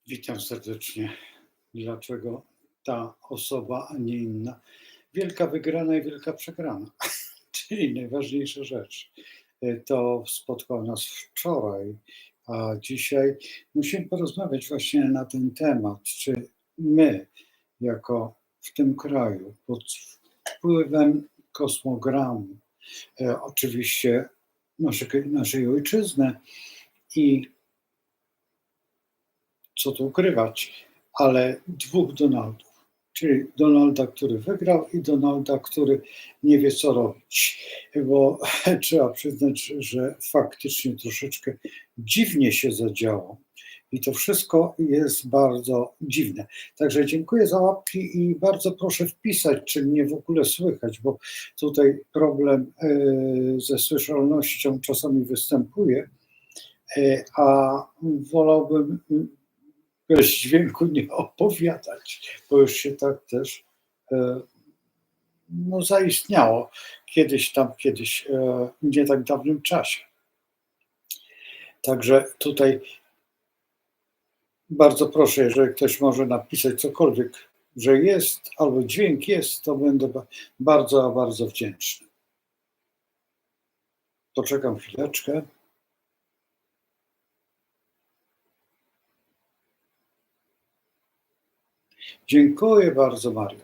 Witam serdecznie. Dlaczego ta osoba, a nie inna? Wielka wygrana i wielka przegrana, czyli najważniejsza rzecz. To spotkało nas wczoraj, a dzisiaj musimy porozmawiać właśnie na ten temat, czy my, jako w tym kraju, pod wpływem kosmogramu, oczywiście naszej ojczyzny i co tu ukrywać, ale dwóch Donaldów, czyli Donalda, który wygrał i Donalda, który nie wie co robić, bo trzeba przyznać, że faktycznie troszeczkę dziwnie się zadziało i to wszystko jest bardzo dziwne. Także dziękuję za łapki i bardzo proszę wpisać, czy mnie w ogóle słychać, bo tutaj problem ze słyszalnością czasami występuje, a wolałbym bez dźwięku nie opowiadać, bo już się tak też zaistniało kiedyś, w nie tak dawnym czasie. Także tutaj bardzo proszę, jeżeli ktoś może napisać cokolwiek, że jest albo dźwięk jest, to będę bardzo, a bardzo wdzięczny. Poczekam chwileczkę. Dziękuję bardzo, Mario.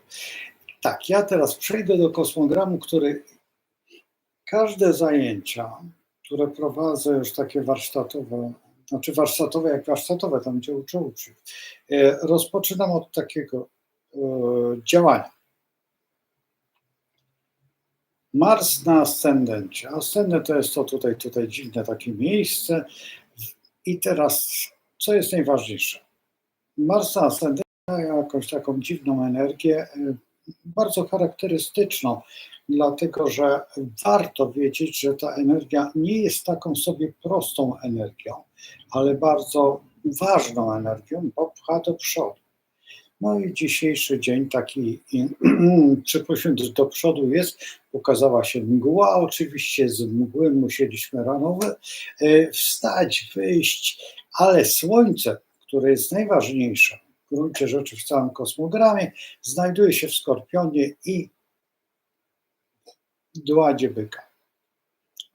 Tak, ja teraz przejdę do kosmogramu, który każde zajęcia, które prowadzę już takie warsztatowe, znaczy warsztatowe jak warsztatowe, tam gdzie uczę uczniów, rozpoczynam od takiego działania. Mars na ascendencie. Ascendent to jest to tutaj dziwne takie miejsce. I teraz, co jest najważniejsze? Mars na ascendencie ma jakąś taką dziwną energię, bardzo charakterystyczną, dlatego że warto wiedzieć, że ta energia nie jest taką sobie prostą energią, ale bardzo ważną energią, bo pcha do przodu. No i dzisiejszy dzień taki przypuśćmy do przodu jest, ukazała się mgła, oczywiście z mgły musieliśmy rano wstać, wyjść, ale słońce, które jest najważniejsze w gruncie rzeczy w całym kosmogramie, znajduje się w Skorpionie i Dładzie Byka.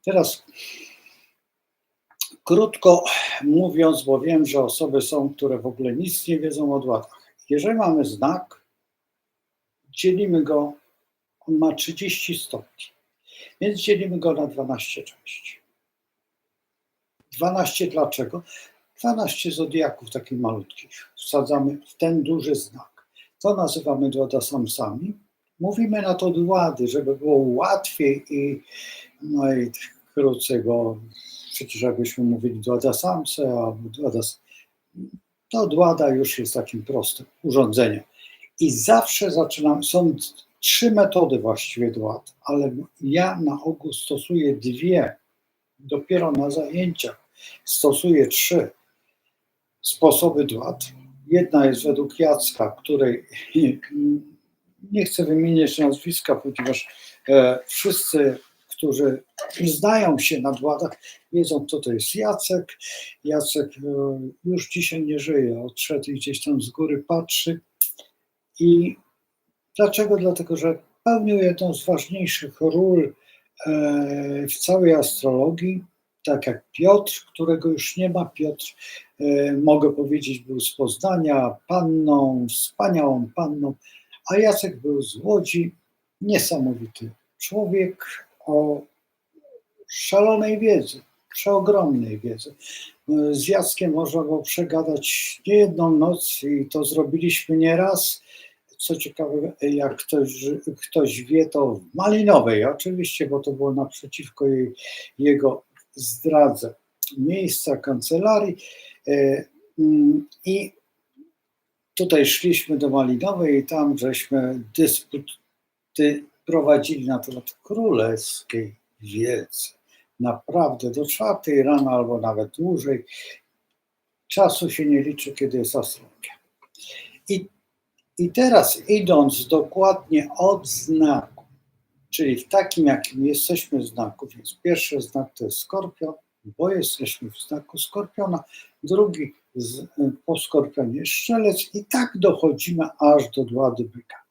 Teraz krótko mówiąc, bo wiem, że osoby są, które w ogóle nic nie wiedzą o Dładach. Jeżeli mamy znak, dzielimy go, on ma 30 stopni, więc dzielimy go na 12 części. 12 dlaczego? 12 zodiaków takich malutkich wsadzamy w ten duży znak. To nazywamy Dłada-Samsami. Mówimy na to Dłady, żeby było łatwiej i krócej, bo przecież jakbyśmy mówili Dłada-Samse albo to Dłada już jest takim prostym urządzeniem. I zawsze zaczynam, są 3 metody właściwie Dład, ale ja na ogół stosuję 2, dopiero na zajęciach stosuję 3 sposoby Dład. Jedna jest według Jacka, której nie chcę wymieniać nazwiska, ponieważ wszyscy, którzy znają się na Dładach, wiedzą, kto to jest Jacek. Jacek już dzisiaj nie żyje, odszedł i gdzieś tam z góry patrzy. I dlaczego? Dlatego, że pełnił jedną z ważniejszych ról w całej astrologii, tak jak Piotr, którego już nie ma. Piotr, mogę powiedzieć, był z Poznania panną, wspaniałą panną, a Jacek był z Łodzi, niesamowity człowiek o szalonej wiedzy, przeogromnej wiedzy. Z Jackiem można było przegadać niejedną noc i to zrobiliśmy nieraz. Co ciekawe, jak ktoś wie, to w Malinowej oczywiście, bo to było naprzeciwko jego zdradze miejsca, kancelarii. I tutaj szliśmy do Malinowej i tam żeśmy dysputy prowadzili na temat królewskiej wiedzy. Naprawdę do 4 rano albo nawet dłużej. Czasu się nie liczy, kiedy jest astrologia. I teraz idąc dokładnie od znaku, czyli w takim, jakim jesteśmy znaku, więc pierwszy znak to jest Skorpion, bo jesteśmy w znaku Skorpiona, drugi po Skorpionie Strzelec i tak dochodzimy aż do Włady Byka.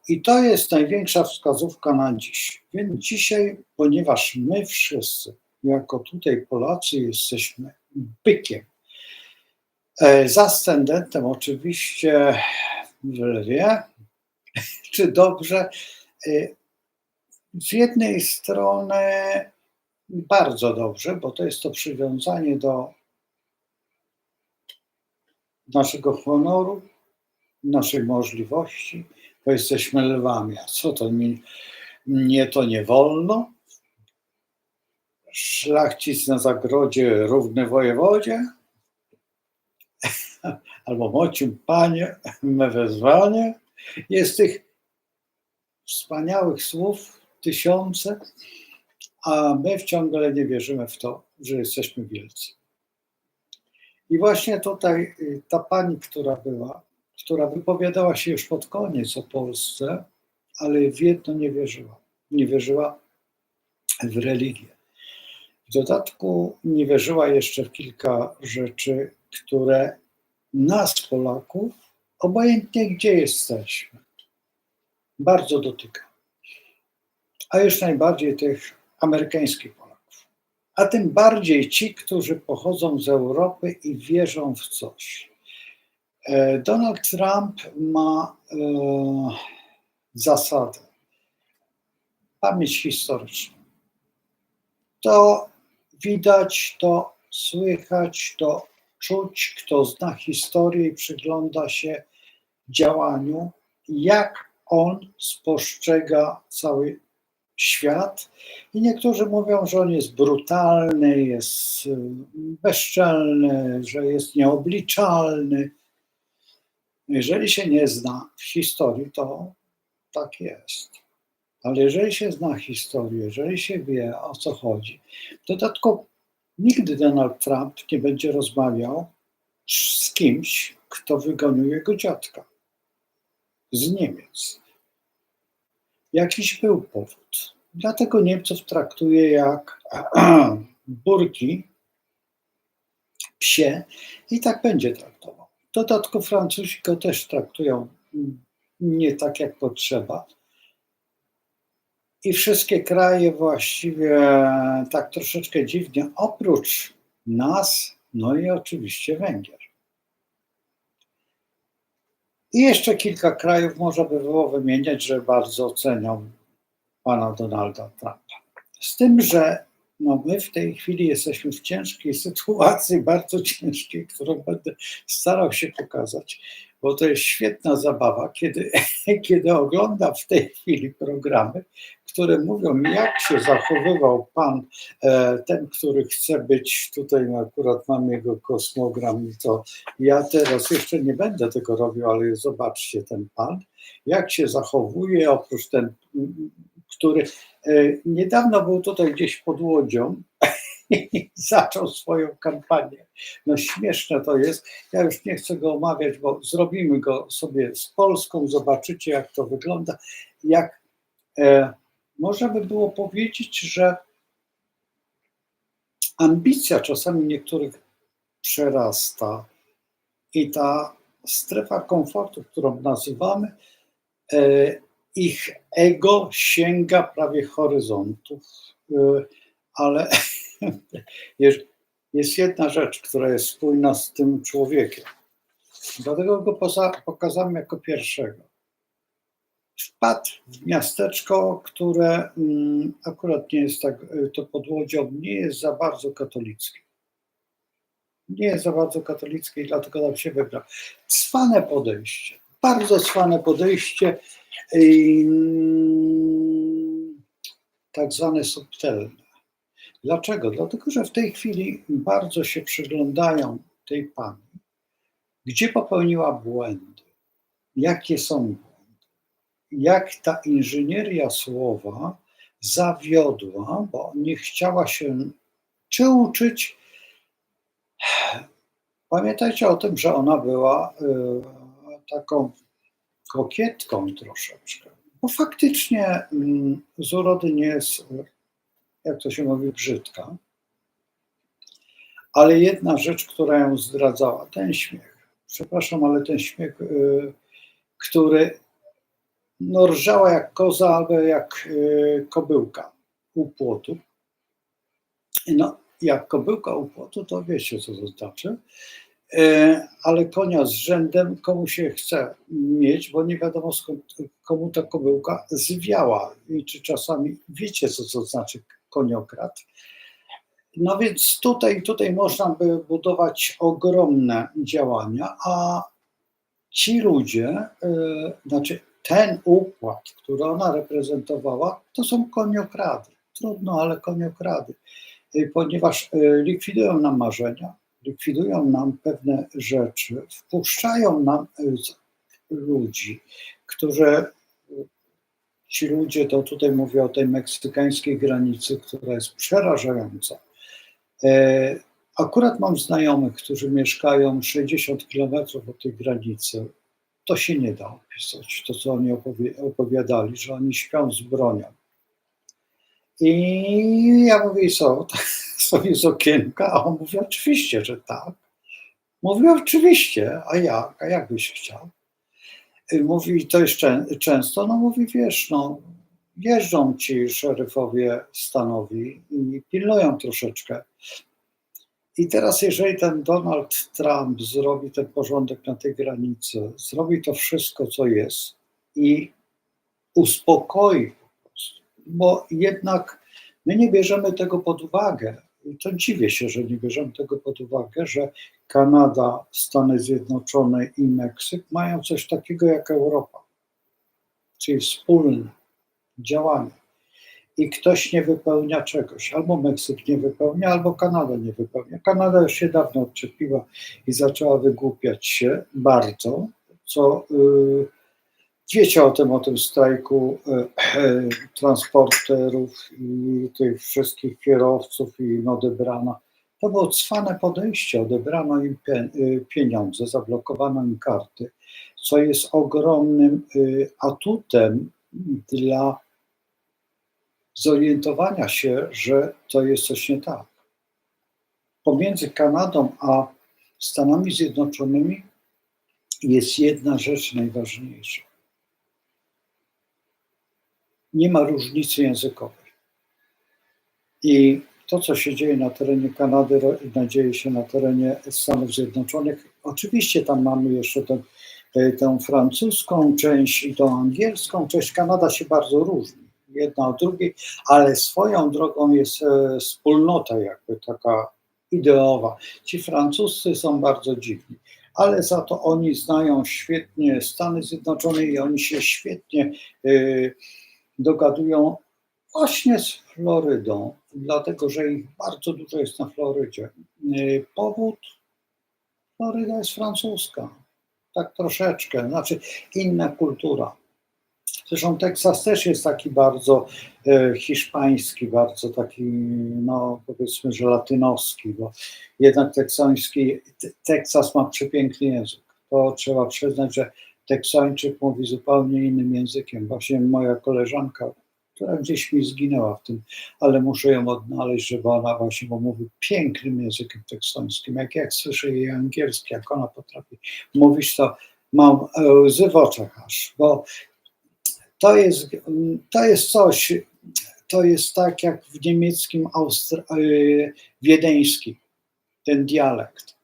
I to jest największa wskazówka na dziś. Więc dzisiaj, ponieważ my wszyscy, jako tutaj Polacy, jesteśmy bykiem, z ascendentem oczywiście w Lwie, czy dobrze, z jednej strony bardzo dobrze, bo to jest to przywiązanie do naszego honoru, naszej możliwości, bo jesteśmy lwami. A co to to nie wolno? Szlachcic na zagrodzie równy wojewodzie? Albo mocium panie, me wezwanie? Jest tych wspaniałych słów tysiące, a my ciągle nie wierzymy w to, że jesteśmy wielcy. I właśnie tutaj ta pani, która wypowiadała się już pod koniec o Polsce, ale w jedno nie wierzyła. Nie wierzyła w religię. W dodatku nie wierzyła jeszcze w kilka rzeczy, które nas, Polaków, obojętnie gdzie jesteśmy, bardzo dotyka. A już najbardziej tych amerykańskich Polaków. A tym bardziej ci, którzy pochodzą z Europy i wierzą w coś. Donald Trump ma zasadę, pamięć historyczną. To widać, to słychać, to czuć, kto zna historię i przygląda się działaniu, jak on spostrzega cały świat. I niektórzy mówią, że on jest brutalny, jest bezczelny, że jest nieobliczalny. Jeżeli się nie zna w historii, to tak jest. Ale jeżeli się zna historię, jeżeli się wie, o co chodzi, w dodatku nigdy Donald Trump nie będzie rozmawiał z kimś, kto wygonił jego dziadka z Niemiec. Jakiś był powód. Dlatego Niemców traktuje jak burki psie i tak będzie traktował. W dodatku Francuzi go też traktują nie tak, jak potrzeba. I wszystkie kraje właściwie tak troszeczkę dziwnie, oprócz nas, no i oczywiście Węgier. I jeszcze kilka krajów można by było wymieniać, że bardzo cenią pana Donalda Trumpa. Z tym, że my w tej chwili jesteśmy w ciężkiej sytuacji, bardzo ciężkiej, którą będę starał się pokazać, bo to jest świetna zabawa, kiedy oglądam w tej chwili programy, które mówią, jak się zachowywał pan, ten, który chce być, tutaj akurat mam jego kosmogram, i to ja teraz jeszcze nie będę tego robił, ale zobaczcie ten pan, jak się zachowuje, oprócz ten, który niedawno był tutaj gdzieś pod Łodzią i zaczął swoją kampanię. No śmieszne to jest. Ja już nie chcę go omawiać, bo zrobimy go sobie z Polską, zobaczycie, jak to wygląda. Można by było powiedzieć, że ambicja czasami niektórych przerasta i ta strefa komfortu, którą nazywamy, ich ego sięga prawie horyzontów, ale jest jedna rzecz, która jest spójna z tym człowiekiem. Dlatego go pokazałem jako pierwszego. Wpadł w miasteczko, które akurat nie jest tak, to pod Łodzią nie jest za bardzo katolickie. Nie jest za bardzo katolickie i dlatego tam się wybrał. Cwane podejście, bardzo cwane podejście, tak zwane subtelne. Dlaczego? Dlatego, że w tej chwili bardzo się przyglądają tej pani, gdzie popełniła błędy, jakie są błędy, jak ta inżynieria słowa zawiodła, bo nie chciała się czy uczyć. Pamiętajcie o tym, że ona była taką kokietką troszeczkę, bo faktycznie z urody nie jest, jak to się mówi, brzydka, Ale jedna rzecz, która ją zdradzała, ten śmiech. Przepraszam, ale ten śmiech, który no, rżała jak koza albo jak kobyłka u płotu. No, jak kobyłka u płotu, to wiecie, co to znaczy. Ale konia z rzędem komu się chce mieć, bo nie wiadomo skąd, komu ta kobyłka zwiała i czy czasami wiecie, co to znaczy koniokrad. No więc tutaj można by budować ogromne działania, a ci ludzie, znaczy ten układ, który ona reprezentowała, to są koniokrady. Trudno, ale koniokrady, ponieważ likwidują nam marzenia, likwidują nam pewne rzeczy, wpuszczają nam ludzi, którzy ci ludzie, to tutaj mówię o tej meksykańskiej granicy, która jest przerażająca. Akurat mam znajomych, którzy mieszkają 60 kilometrów od tej granicy. To się nie da opisać, to co oni opowiadali, że oni śpią z bronią. I ja mówię, co, sobie z okienka, a on mówi, oczywiście, że tak. Mówię, oczywiście, a jak byś chciał? Mówi, to jest często, no mówi, wiesz, no jeżdżą ci szeryfowie stanowi i pilnują troszeczkę. I teraz, jeżeli ten Donald Trump zrobi ten porządek na tej granicy, zrobi to wszystko, co jest i uspokoi po prostu, bo jednak my nie bierzemy tego pod uwagę. I to dziwię się, że nie bierzemy tego pod uwagę, że Kanada, Stany Zjednoczone i Meksyk mają coś takiego jak Europa, czyli wspólne działanie. I ktoś nie wypełnia czegoś. Albo Meksyk nie wypełnia, albo Kanada nie wypełnia. Kanada już się dawno odczepiła i zaczęła wygłupiać się bardzo, co wiecie o tym strajku transporterów i tych wszystkich kierowców i im odebrano. To było cwane podejście, odebrano im pieniądze, zablokowano im karty, co jest ogromnym atutem dla zorientowania się, że to jest coś nie tak. Pomiędzy Kanadą a Stanami Zjednoczonymi jest jedna rzecz najważniejsza. Nie ma różnicy językowej. I to, co się dzieje na terenie Kanady, dzieje się na terenie Stanów Zjednoczonych. Oczywiście tam mamy jeszcze tę francuską część i tą angielską część. Kanada się bardzo różni, jedna od drugiej, ale swoją drogą jest wspólnota jakby taka ideowa. Ci francuscy są bardzo dziwni, ale za to oni znają świetnie Stany Zjednoczone i oni się świetnie dogadują właśnie z Florydą, dlatego że ich bardzo dużo jest na Florydzie. Powód? Floryda jest francuska, tak troszeczkę, znaczy inna kultura. Zresztą Teksas też jest taki bardzo hiszpański, bardzo taki, no powiedzmy, że latynoski, bo jednak Teksas ma przepiękny język. To trzeba przyznać, że Teksańczyk mówi zupełnie innym językiem. Właśnie moja koleżanka, która gdzieś mi zginęła w tym, ale muszę ją odnaleźć, żeby ona właśnie mówi pięknym językiem teksańskim. Jak słyszę jej angielski, jak ona potrafi mówić, to mam łzy w oczach aż, bo to jest coś, to jest tak jak w niemieckim wiedeńskim, ten dialekt.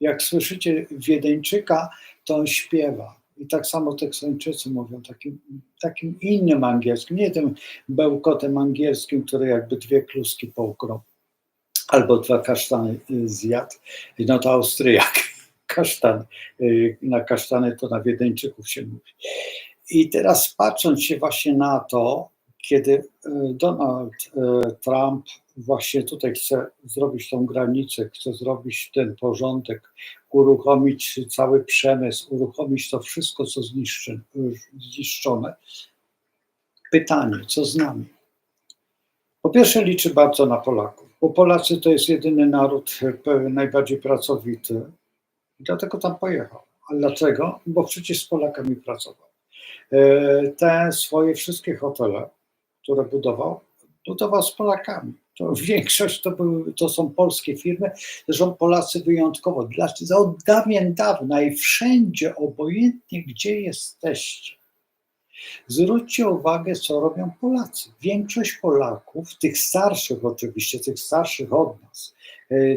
Jak słyszycie Wiedeńczyka, to on śpiewa. I tak samo Teksańczycy mówią takim innym angielskim, nie tym bełkotem angielskim, który jakby dwie kluski połknął, albo dwa kasztany zjadł. No to Austriak, kasztan. Na kasztany to na Wiedeńczyków się mówi. I teraz patrząc się właśnie na to, kiedy Donald Trump właśnie tutaj chce zrobić tą granicę, chce zrobić ten porządek, uruchomić cały przemysł, uruchomić to wszystko, co zniszczone. Pytanie, co z nami? Po pierwsze liczy bardzo na Polaków, bo Polacy to jest jedyny naród najbardziej pracowity i dlatego tam pojechał. A dlaczego? Bo przecież z Polakami pracował. Te swoje wszystkie hotele, które budował z Polakami. To większość to są polskie firmy, zresztą Polacy wyjątkowo. Dlaczego? Od dawien dawna i wszędzie, obojętnie gdzie jesteście, zwróćcie uwagę, co robią Polacy. Większość Polaków, tych starszych oczywiście, tych starszych od nas,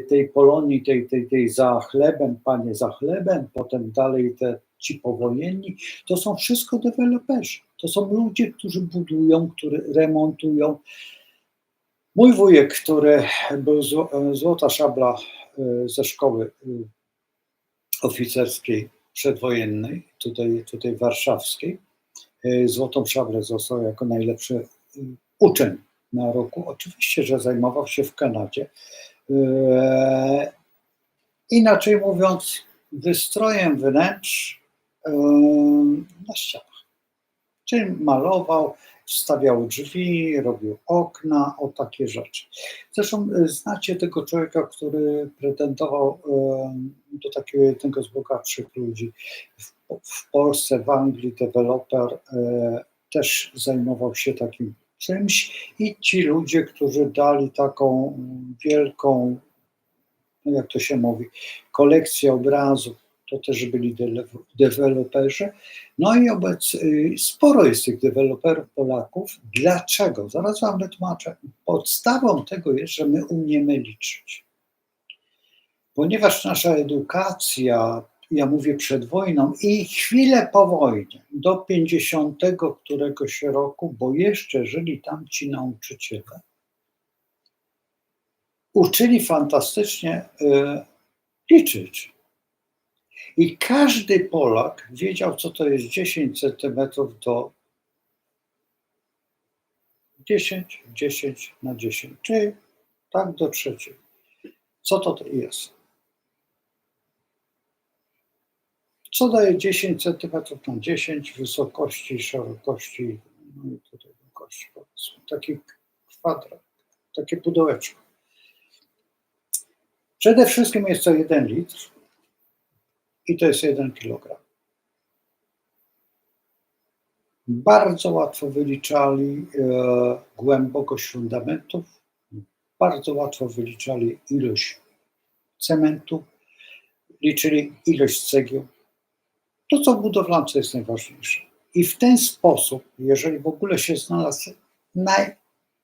tej Polonii, tej za chlebem, panie za chlebem, potem dalej ci powojenni, to są wszystko deweloperzy. To są ludzie, którzy budują, którzy remontują. Mój wujek, który był złota szabla ze szkoły oficerskiej przedwojennej, tutaj warszawskiej, złotą szablę został jako najlepszy uczeń na roku. Oczywiście, że zajmował się w Kanadzie. Inaczej mówiąc, wystrojem wnętrz na ścianach. Czyli malował, wstawiał drzwi, robił okna, o takie rzeczy. Zresztą znacie tego człowieka, który pretendował do takiego jednego z bogatszych ludzi w Polsce, w Anglii, deweloper, też zajmował się takim czymś i ci ludzie, którzy dali taką wielką, jak to się mówi, kolekcję obrazów, to też byli deweloperzy. No i sporo jest tych deweloperów Polaków. Dlaczego? Zaraz wam wytłumaczę. Podstawą tego jest, że my umiemy liczyć. Ponieważ nasza edukacja, ja mówię przed wojną i chwilę po wojnie, do 50 któregoś roku, bo jeszcze żyli tam ci nauczyciele, uczyli fantastycznie liczyć. I każdy Polak wiedział, co to jest 10 centymetrów do 10 na 10, czyli tak do trzeciej. Co to jest? Co daje 10 centymetrów na 10 wysokości, szerokości, no i tutaj długości, powiedzmy. Taki kwadrat, takie pudełeczko. Przede wszystkim jest to 1 litr i to jest 1 kilogram. Bardzo łatwo wyliczali głębokość fundamentów, bardzo łatwo wyliczali ilość cementu, liczyli ilość cegieł. To, co w budowlance jest najważniejsze. I w ten sposób, jeżeli w ogóle się znalazł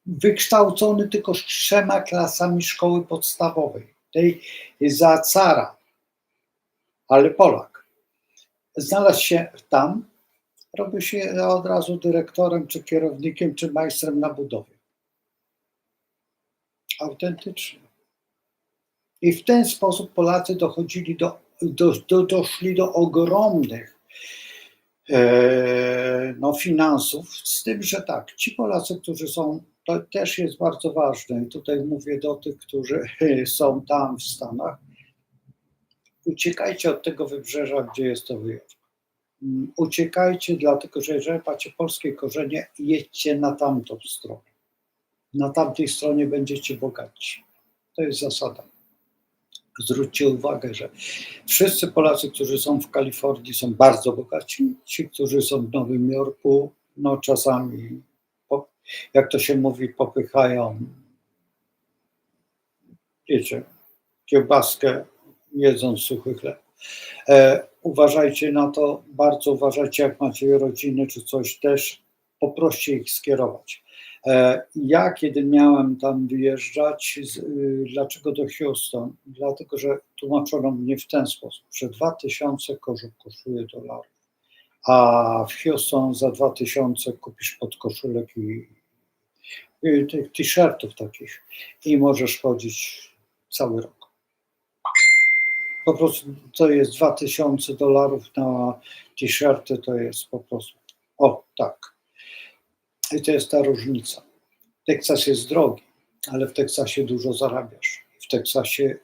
wykształcony tylko 3 klasami szkoły podstawowej, tej za cara, ale Polak, znalazł się tam, robi się od razu dyrektorem, czy kierownikiem, czy majstrem na budowie. Autentycznie. I w ten sposób Polacy doszli do ogromnych finansów, z tym, że tak, ci Polacy, którzy są, to też jest bardzo ważne, i tutaj mówię do tych, którzy są tam w Stanach, uciekajcie od tego wybrzeża, gdzie jest to wyjątek. Uciekajcie, dlatego że jeżeli macie polskie korzenie, jedźcie na tamtą stronę. Na tamtej stronie będziecie bogaci. To jest zasada. Zwróćcie uwagę, że wszyscy Polacy, którzy są w Kalifornii, są bardzo bogaci. Ci, którzy są w Nowym Jorku, no czasami, jak to się mówi, popychają, wiecie, kiełbaskę, jedząc suchy chleb. Uważajcie na to, bardzo uważajcie, jak macie rodziny czy coś, też poproście ich skierować. Ja, kiedy miałem tam wyjeżdżać, dlaczego do Houston? Dlatego, że tłumaczono mnie w ten sposób, że 2000 kosztuje dolarów, a w Houston za 2000 kupisz podkoszulek i tych t-shirtów takich i możesz chodzić cały rok. Po prostu to jest $2000 na t-shirty, to jest po prostu, o tak. I to jest ta różnica. Teksas jest drogi, ale w Teksasie dużo zarabiasz. W Teksasie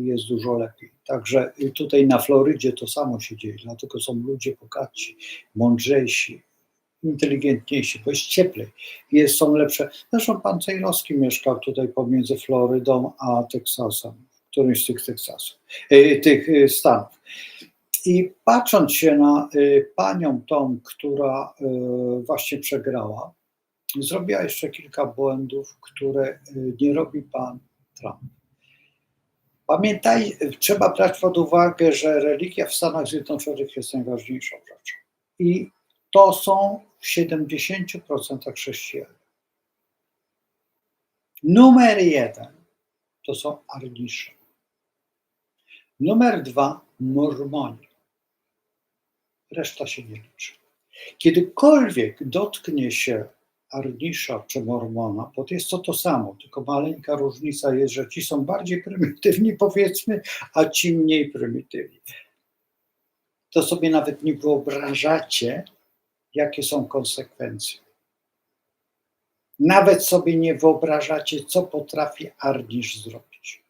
jest dużo lepiej. Także tutaj na Florydzie to samo się dzieje, dlatego są ludzie bogatsi, mądrzejsi, inteligentniejsi, bo jest cieplej, są lepsze. Zresztą pan Cejrowski mieszkał tutaj pomiędzy Florydą a Teksasem, którymś z tych tych stanów. I patrząc się na panią tą, która właśnie przegrała, zrobiła jeszcze kilka błędów, które nie robi pan Trump. Pamiętaj, trzeba brać pod uwagę, że religia w Stanach Zjednoczonych jest najważniejszą rzeczą. I to są w 70% chrześcijanie. Numer 1 to są Arnisze. Numer 2 Mormoni. Reszta się nie liczy. Kiedykolwiek dotknie się Arnisza czy Mormona, bo to jest to samo, tylko maleńka różnica jest, że ci są bardziej prymitywni, powiedzmy, a ci mniej prymitywni. To sobie nawet nie wyobrażacie, jakie są konsekwencje. Nawet sobie nie wyobrażacie, co potrafi Arnisz zrobić.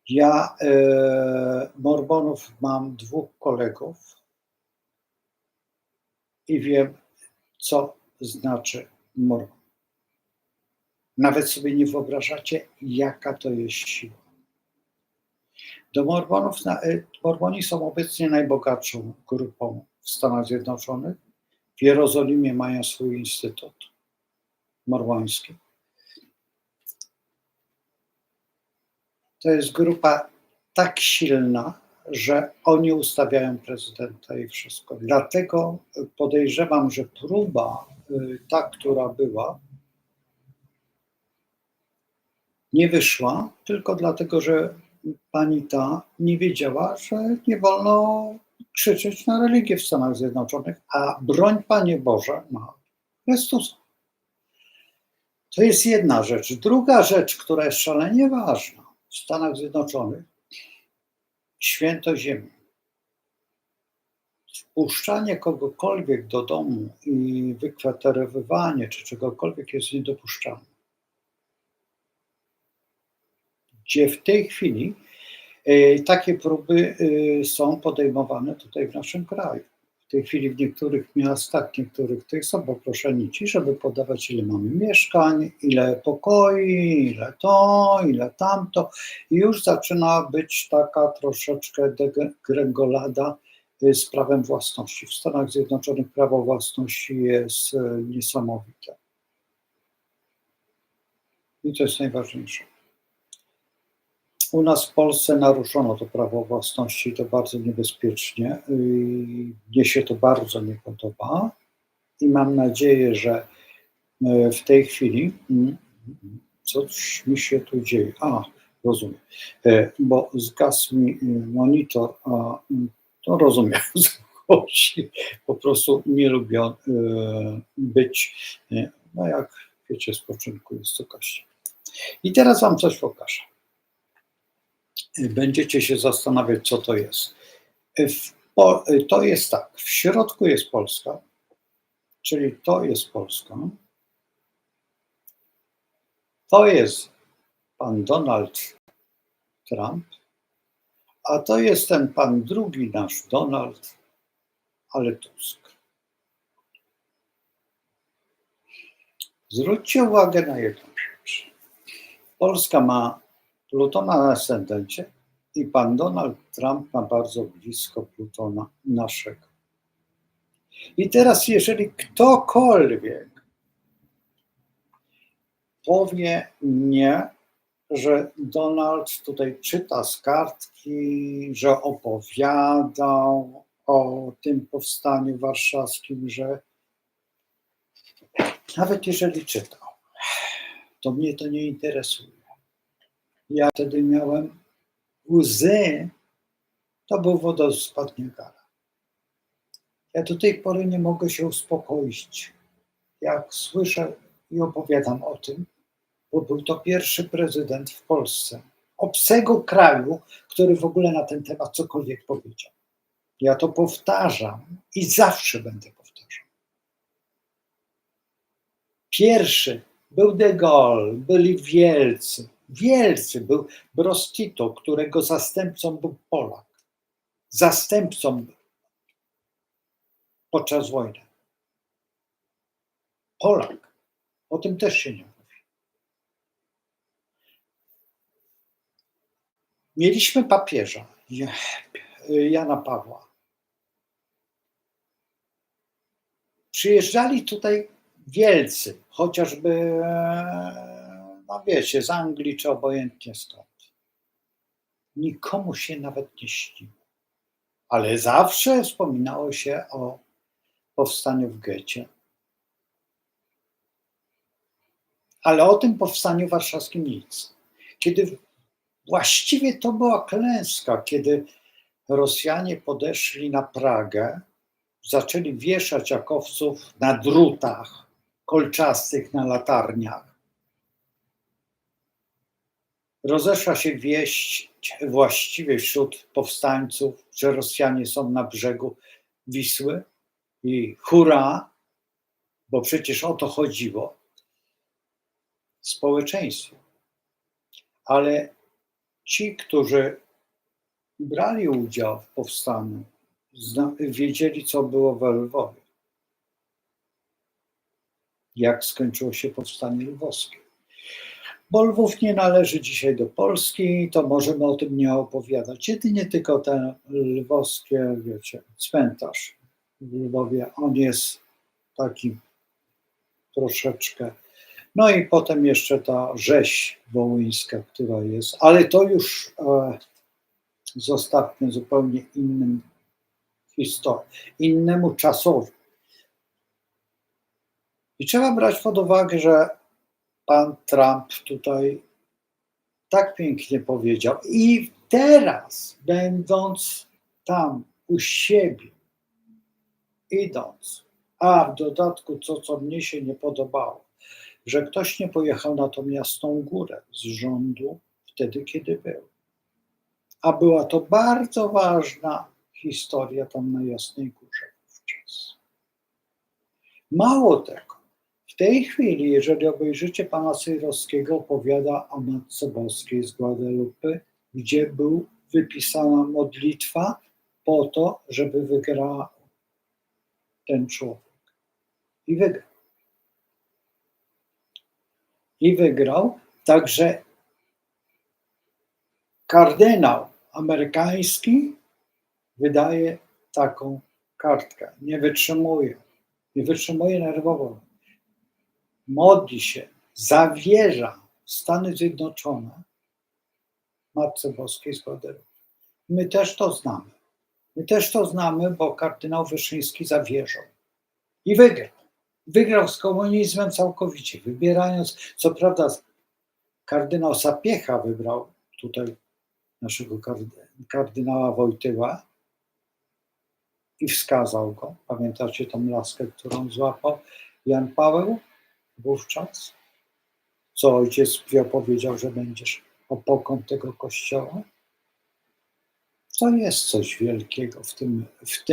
Ja Mormonów mam 2 kolegów i wiem, co znaczy Mormon. Nawet sobie nie wyobrażacie, jaka to jest siła. Do Mormonów, Mormoni są obecnie najbogatszą grupą w Stanach Zjednoczonych. W Jerozolimie mają swój instytut mormoński. To jest grupa tak silna, że oni ustawiają prezydenta i wszystko. Dlatego podejrzewam, że próba, ta, która była, nie wyszła, tylko dlatego, że pani ta nie wiedziała, że nie wolno krzyczeć na religię w Stanach Zjednoczonych, a broń Panie Boże ma Chrystusa. To jest jedna rzecz. Druga rzecz, która jest szalenie ważna w Stanach Zjednoczonych, święto ziemi. Wpuszczanie kogokolwiek do domu i wykwaterowywanie czy czegokolwiek jest niedopuszczalne. Gdzie w tej chwili takie próby są podejmowane tutaj w naszym kraju. W tej chwili w niektórych miastach, niektórych tych są poproszeni ci, żeby podawać, ile mamy mieszkań, ile pokoi, ile to, ile tamto. I już zaczyna być taka troszeczkę degrengolada z prawem własności. W Stanach Zjednoczonych prawo własności jest niesamowite. I to jest najważniejsze. U nas w Polsce naruszono to prawo własności, to bardzo niebezpiecznie. Mnie się to bardzo nie podoba i mam nadzieję, że w tej chwili coś mi się tu dzieje. Rozumiem, bo zgasł mi monitor, to rozumiem, o co chodzi. Po prostu nie lubię być, no jak wiecie, spoczynku jest to kości. I teraz wam coś pokażę. Będziecie się zastanawiać, co to jest. To jest tak, w środku jest Polska, czyli to jest Polska. To jest pan Donald Trump, a to jest ten pan drugi nasz Donald, ale Tusk. Zwróćcie uwagę na jedną rzecz. Polska ma Plutona na ascendencie i pan Donald Trump ma bardzo blisko Plutona naszego. I teraz, jeżeli ktokolwiek powie nie, że Donald tutaj czyta z kartki, że opowiadał o tym powstaniu warszawskim, że nawet jeżeli czytał, to mnie to nie interesuje. Ja wtedy miałem łzy, to był wodospad Niagara. Ja do tej pory nie mogę się uspokoić, jak słyszę i opowiadam o tym, bo był to pierwszy prezydent w Polsce, obcego kraju, który w ogóle na ten temat cokolwiek powiedział. Ja to powtarzam i zawsze będę powtarzał. Pierwszy był de Gaulle, byli wielcy, był Broz Tito, którego zastępcą był Polak. Zastępcą podczas wojny. Polak. O tym też się nie mówi. Mieliśmy papieża, Jana Pawła. Przyjeżdżali tutaj wielcy, chociażby, no wiecie, z Anglii czy obojętnie skąd. Nikomu się nawet nie śniło. Ale zawsze wspominało się o powstaniu w getcie. Ale o tym powstaniu warszawskim nic. Kiedy właściwie to była klęska, kiedy Rosjanie podeszli na Pragę, zaczęli wieszać jakowców na drutach kolczastych, na latarniach. Rozeszła się wieść właściwie wśród powstańców, że Rosjanie są na brzegu Wisły i hurra, bo przecież o to chodziło społeczeństwu. Ale ci, którzy brali udział w powstaniu, wiedzieli, co było we Lwowie. Jak skończyło się powstanie lwowskie. Bo Lwów nie należy dzisiaj do Polski, to możemy o tym nie opowiadać. Jedynie tylko ten lwowskie, wiecie, cmentarz w Lwowie, on jest taki troszeczkę. No i potem jeszcze ta rzeź wołyńska, która jest, ale to już zostawmy zupełnie innym innemu czasowi. I trzeba brać pod uwagę, że pan Trump tutaj tak pięknie powiedział i teraz, będąc tam u siebie, idąc, a w dodatku to, co mnie się nie podobało, że ktoś nie pojechał na tą Jasną Górę z rządu wtedy, kiedy był. A była to bardzo ważna historia tam na Jasnej Górze wówczas. Mało tego, w tej chwili, jeżeli obejrzycie pana Sejrowskiego, opowiada o Matce Boskiej z Guadalupe, gdzie był wypisana modlitwa po to, żeby wygrał ten człowiek. I wygrał. I wygrał, także kardynał amerykański wydaje taką kartkę. Nie wytrzymuje nerwowo. Modli się, zawierza Stany Zjednoczone Matce Boskiej z Guadalupe. My też to znamy. My też to znamy, bo kardynał Wyszyński zawierzył. I wygrał. Wygrał z komunizmem całkowicie, wybierając, co prawda kardynał Sapiecha wybrał tutaj naszego kardynała Wojtyła i wskazał go. Pamiętacie tą laskę, którą złapał Jan Paweł wówczas? Co ojciec Pio powiedział, że będziesz opoką tego kościoła? To jest coś wielkiego w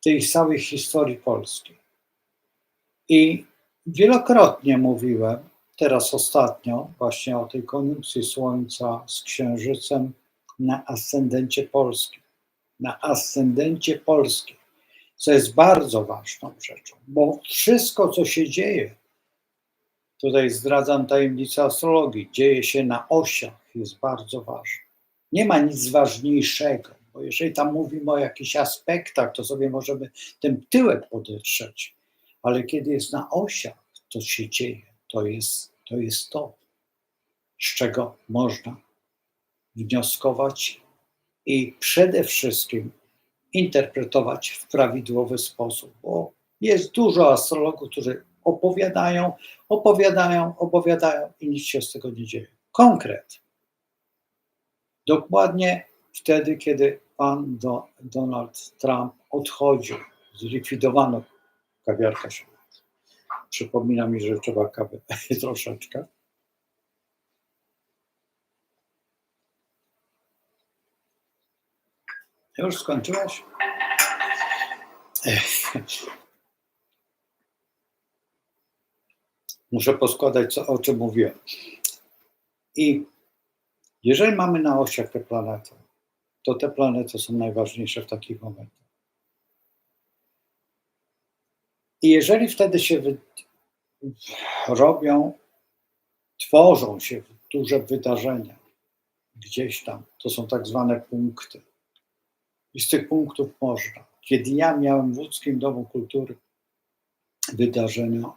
tej całej historii polskiej. I wielokrotnie mówiłem, teraz ostatnio, właśnie o tej koniunkcji Słońca z Księżycem na ascendencie polskim. Na ascendencie polskim, co jest bardzo ważną rzeczą, bo wszystko, co się dzieje, tutaj zdradzam tajemnicę astrologii, dzieje się na osiach, jest bardzo ważne. Nie ma nic ważniejszego, bo jeżeli tam mówimy o jakichś aspektach, to sobie możemy ten tyłek podetrzeć, ale kiedy jest na osiach, to się dzieje, to jest to, z czego można wnioskować i przede wszystkim interpretować w prawidłowy sposób, bo jest dużo astrologów, którzy opowiadają i nic się z tego nie dzieje. Konkret. Dokładnie wtedy, kiedy pan Donald Trump odchodził, zlikwidowano kawiarkę się. Przypomina mi, że trzeba kawy troszeczkę. Już skończyłaś? Muszę poskładać, o czym mówiłem. I jeżeli mamy na osiach te planety, to te planety są najważniejsze w takich momentach. I jeżeli wtedy się tworzą się duże wydarzenia gdzieś tam, to są tak zwane punkty. I z tych punktów można. Kiedy ja miałem w Łódzkim Domu Kultury wydarzenia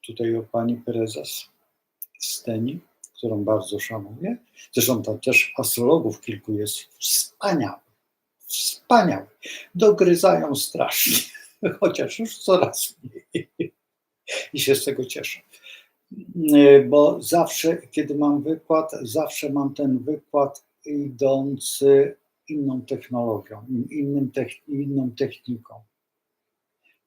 tutaj o pani prezes Steni, którą bardzo szanuję. Zresztą tam też astrologów kilku jest wspaniałych. Dogryzają strasznie, chociaż już coraz mniej i się z tego cieszę. Bo zawsze, kiedy mam wykład, zawsze mam ten wykład idący inną technologią, inną techniką.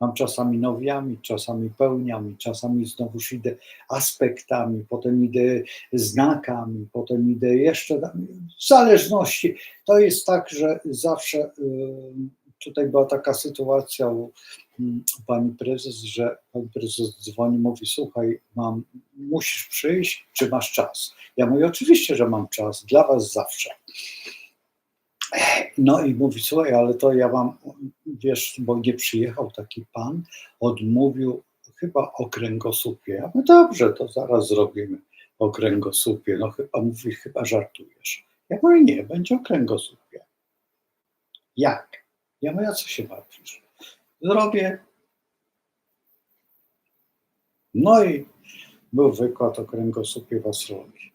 Mam czasami nowiami, czasami pełniami, czasami znowuż idę aspektami, potem idę znakami, potem idę jeszcze w zależności. To jest tak, że zawsze tutaj była taka sytuacja u pani prezes, że pani prezes dzwoni, mówi: słuchaj, musisz przyjść, czy masz czas? Ja mówię: oczywiście, że mam czas, dla was zawsze. No i mówi: słuchaj, ale to ja mam, wiesz, bo nie przyjechał taki pan, odmówił chyba o kręgosłupie. Ja mówię: dobrze, to zaraz zrobimy o kręgosłupie. No mówi: chyba żartujesz. Ja mówię: nie, będzie o kręgosłupie. Jak? Ja mówię: a co się martwisz? Zrobię. No i był wykład o kręgosłupie w astrologii.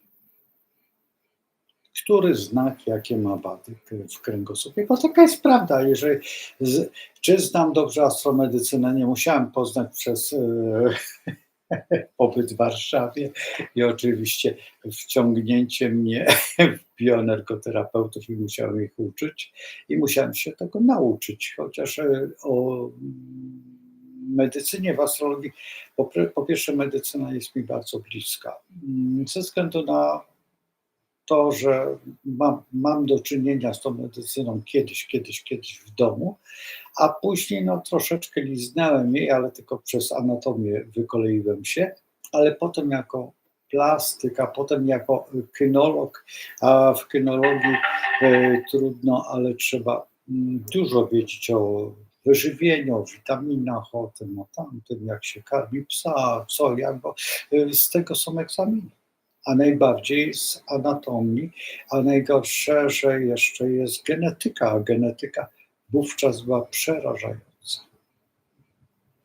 Który znak, jakie ma wady w kręgosłupie? Bo taka jest prawda. Jeżeli, czy znam dobrze astromedycynę, nie musiałem poznać przez pobyt w Warszawie i oczywiście wciągnięcie mnie w bioenergoterapeutów i musiałem ich uczyć i musiałem się tego nauczyć, chociaż o medycynie w astrologii, po pierwsze medycyna jest mi bardzo bliska, ze względu na to, że mam do czynienia z tą medycyną kiedyś w domu, a później troszeczkę liznąłem jej, ale tylko przez anatomię wykoleiłem się, ale potem jako plastyka, potem jako kynolog, a w kynologii trudno, ale trzeba dużo wiedzieć o wyżywieniu, o witaminach, o tym, o tamtym, jak się karmi psa, co, jak, bo z tego są egzaminy. A najbardziej z anatomii, a najgorsze, że jeszcze jest genetyka, a genetyka wówczas była przerażająca.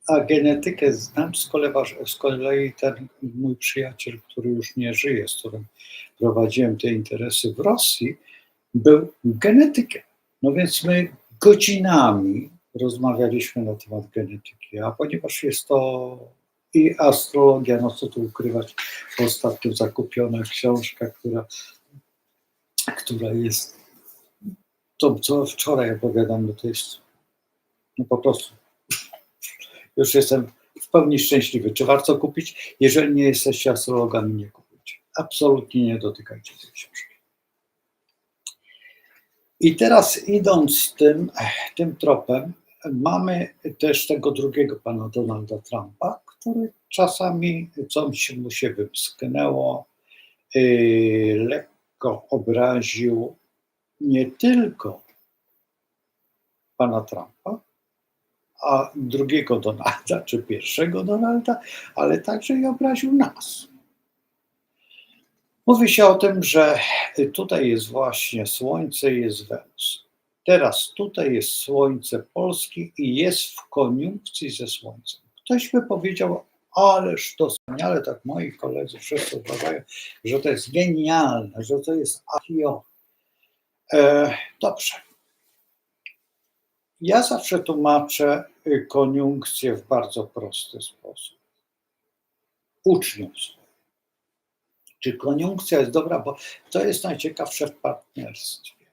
A genetykę znam z kolei ten mój przyjaciel, który już nie żyje, z którym prowadziłem te interesy w Rosji, był genetykiem. No więc my godzinami rozmawialiśmy na temat genetyki, a ponieważ jest to i astrologia, no co tu ukrywać, ostatnio zakupiona książka, która jest, to co wczoraj opowiadam, no to jest, no po prostu, już jestem w pełni szczęśliwy. Czy warto kupić? Jeżeli nie jesteście astrologami, nie kupujcie. Absolutnie nie dotykajcie tej książki. I teraz idąc tym tropem, mamy też tego drugiego pana Donalda Trumpa, który czasami coś mu się wymsknęło, lekko obraził nie tylko pana Trumpa, a drugiego Donalda, czy pierwszego Donalda, ale także i obraził nas. Mówi się o tym, że tutaj jest właśnie Słońce i jest Wenus. Teraz tutaj jest Słońce Polski i jest w koniunkcji ze Słońcem. Ktoś by powiedział: ależ to wspaniale, tak moi koledzy wszyscy uważają, że to jest genialne, że to jest achion. Dobrze. Ja zawsze tłumaczę koniunkcję w bardzo prosty sposób. Uczniom swoim. Czy koniunkcja jest dobra, bo to jest najciekawsze w partnerstwie.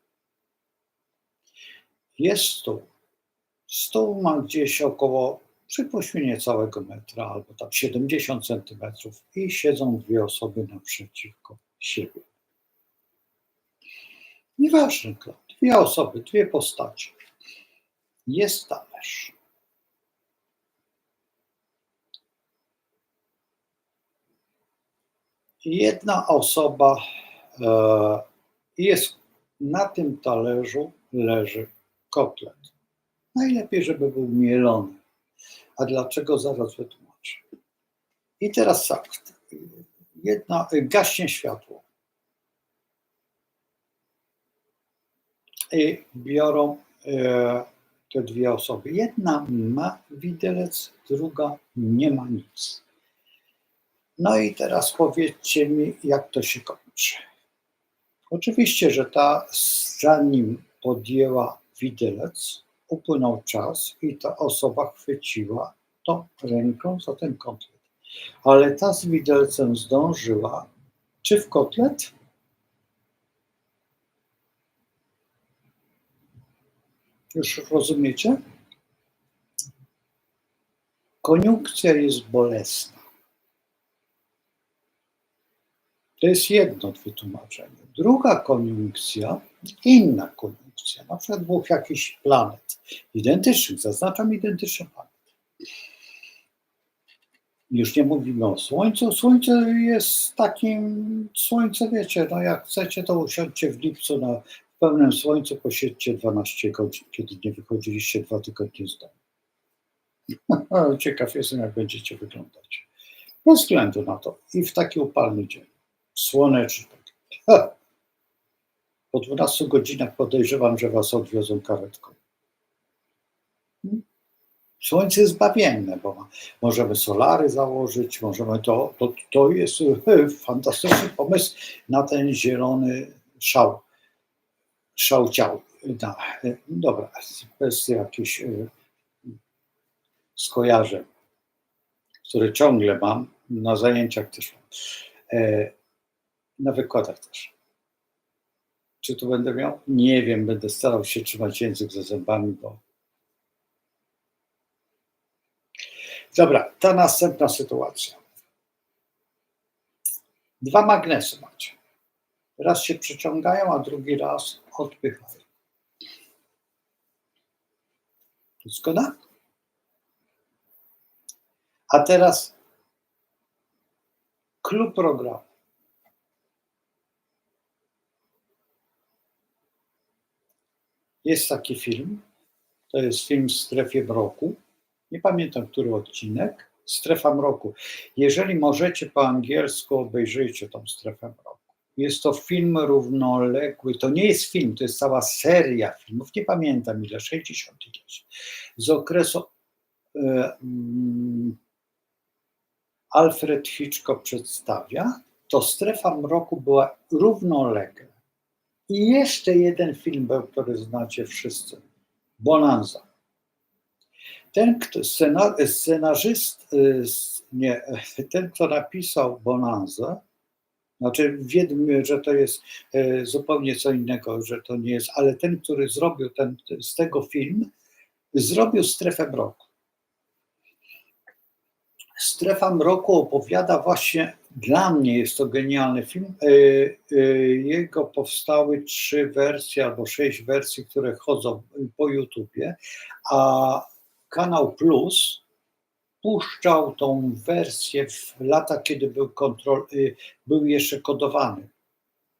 Jest stół. Stół ma gdzieś około, przypuśćmy, niecałego metra, albo tam 70 centymetrów i siedzą dwie osoby naprzeciwko siebie. Nieważne kto, dwie osoby, dwie postacie. Jest talerz. Jedna osoba jest, na tym talerzu leży kotlet. Najlepiej, żeby był mielony. A dlaczego? Zaraz wytłumaczę. I teraz tak, gaśnie światło. I biorą te dwie osoby. Jedna ma widelec, druga nie ma nic. No i teraz powiedzcie mi, jak to się kończy. Oczywiście, że zanim podjęła widelec, upłynął czas i ta osoba chwyciła to ręką za ten kotlet. Ale ta z widelcem zdążyła, czy w kotlet? Już rozumiecie? Koniunkcja jest bolesna. To jest jedno wytłumaczenie. Druga koniunkcja, inna koniunkcja, na przykład dwóch jakichś planet, identycznych, zaznaczam identyczne planety. Już nie mówimy o Słońcu. Słońce jest takim, Słońce wiecie, no jak chcecie, to usiądźcie w lipcu na pełnym słońcu, posiedźcie 12 godzin, kiedy nie wychodziliście 2 tygodnie z domu. Ciekaw jestem, jak będziecie wyglądać. Bez względu na to. I w taki upalny dzień, słoneczny. Po 12 godzinach podejrzewam, że was odwiozą karetką. Słońce jest bawienne, bo możemy solary założyć, możemy to jest fantastyczny pomysł na ten zielony szał ciał. Dobra, bez jakichś skojarzeń, które ciągle mam, na zajęciach też mam, na wykładach też. Czy tu będę miał? Nie wiem, będę starał się trzymać język za zębami, bo... Dobra, ta następna sytuacja. 2 magnesy macie. Raz się przyciągają, a drugi raz odpychają. Zgoda? A teraz klub programu. Jest taki film, to jest film w strefie mroku. Nie pamiętam, który odcinek. Strefa mroku. Jeżeli możecie po angielsku, obejrzyjcie tą strefę mroku. Jest to film równoległy. To nie jest film, to jest cała seria filmów. Nie pamiętam ile, 60 ileś. Z okresu Alfred Hitchcock przedstawia, to strefa mroku była równolegle. I jeszcze jeden film był, który znacie wszyscy. Bonanza. Ten ten, kto napisał Bonanzę, znaczy wiem, że to jest zupełnie co innego, że to nie jest, ale ten, który zrobił z tego film, zrobił Strefę mroku. Strefa mroku opowiada właśnie, dla mnie jest to genialny film, jego powstały 3 wersje albo 6 wersji, które chodzą po YouTubie, a Kanał Plus puszczał tą wersję w latach, kiedy był jeszcze kodowany.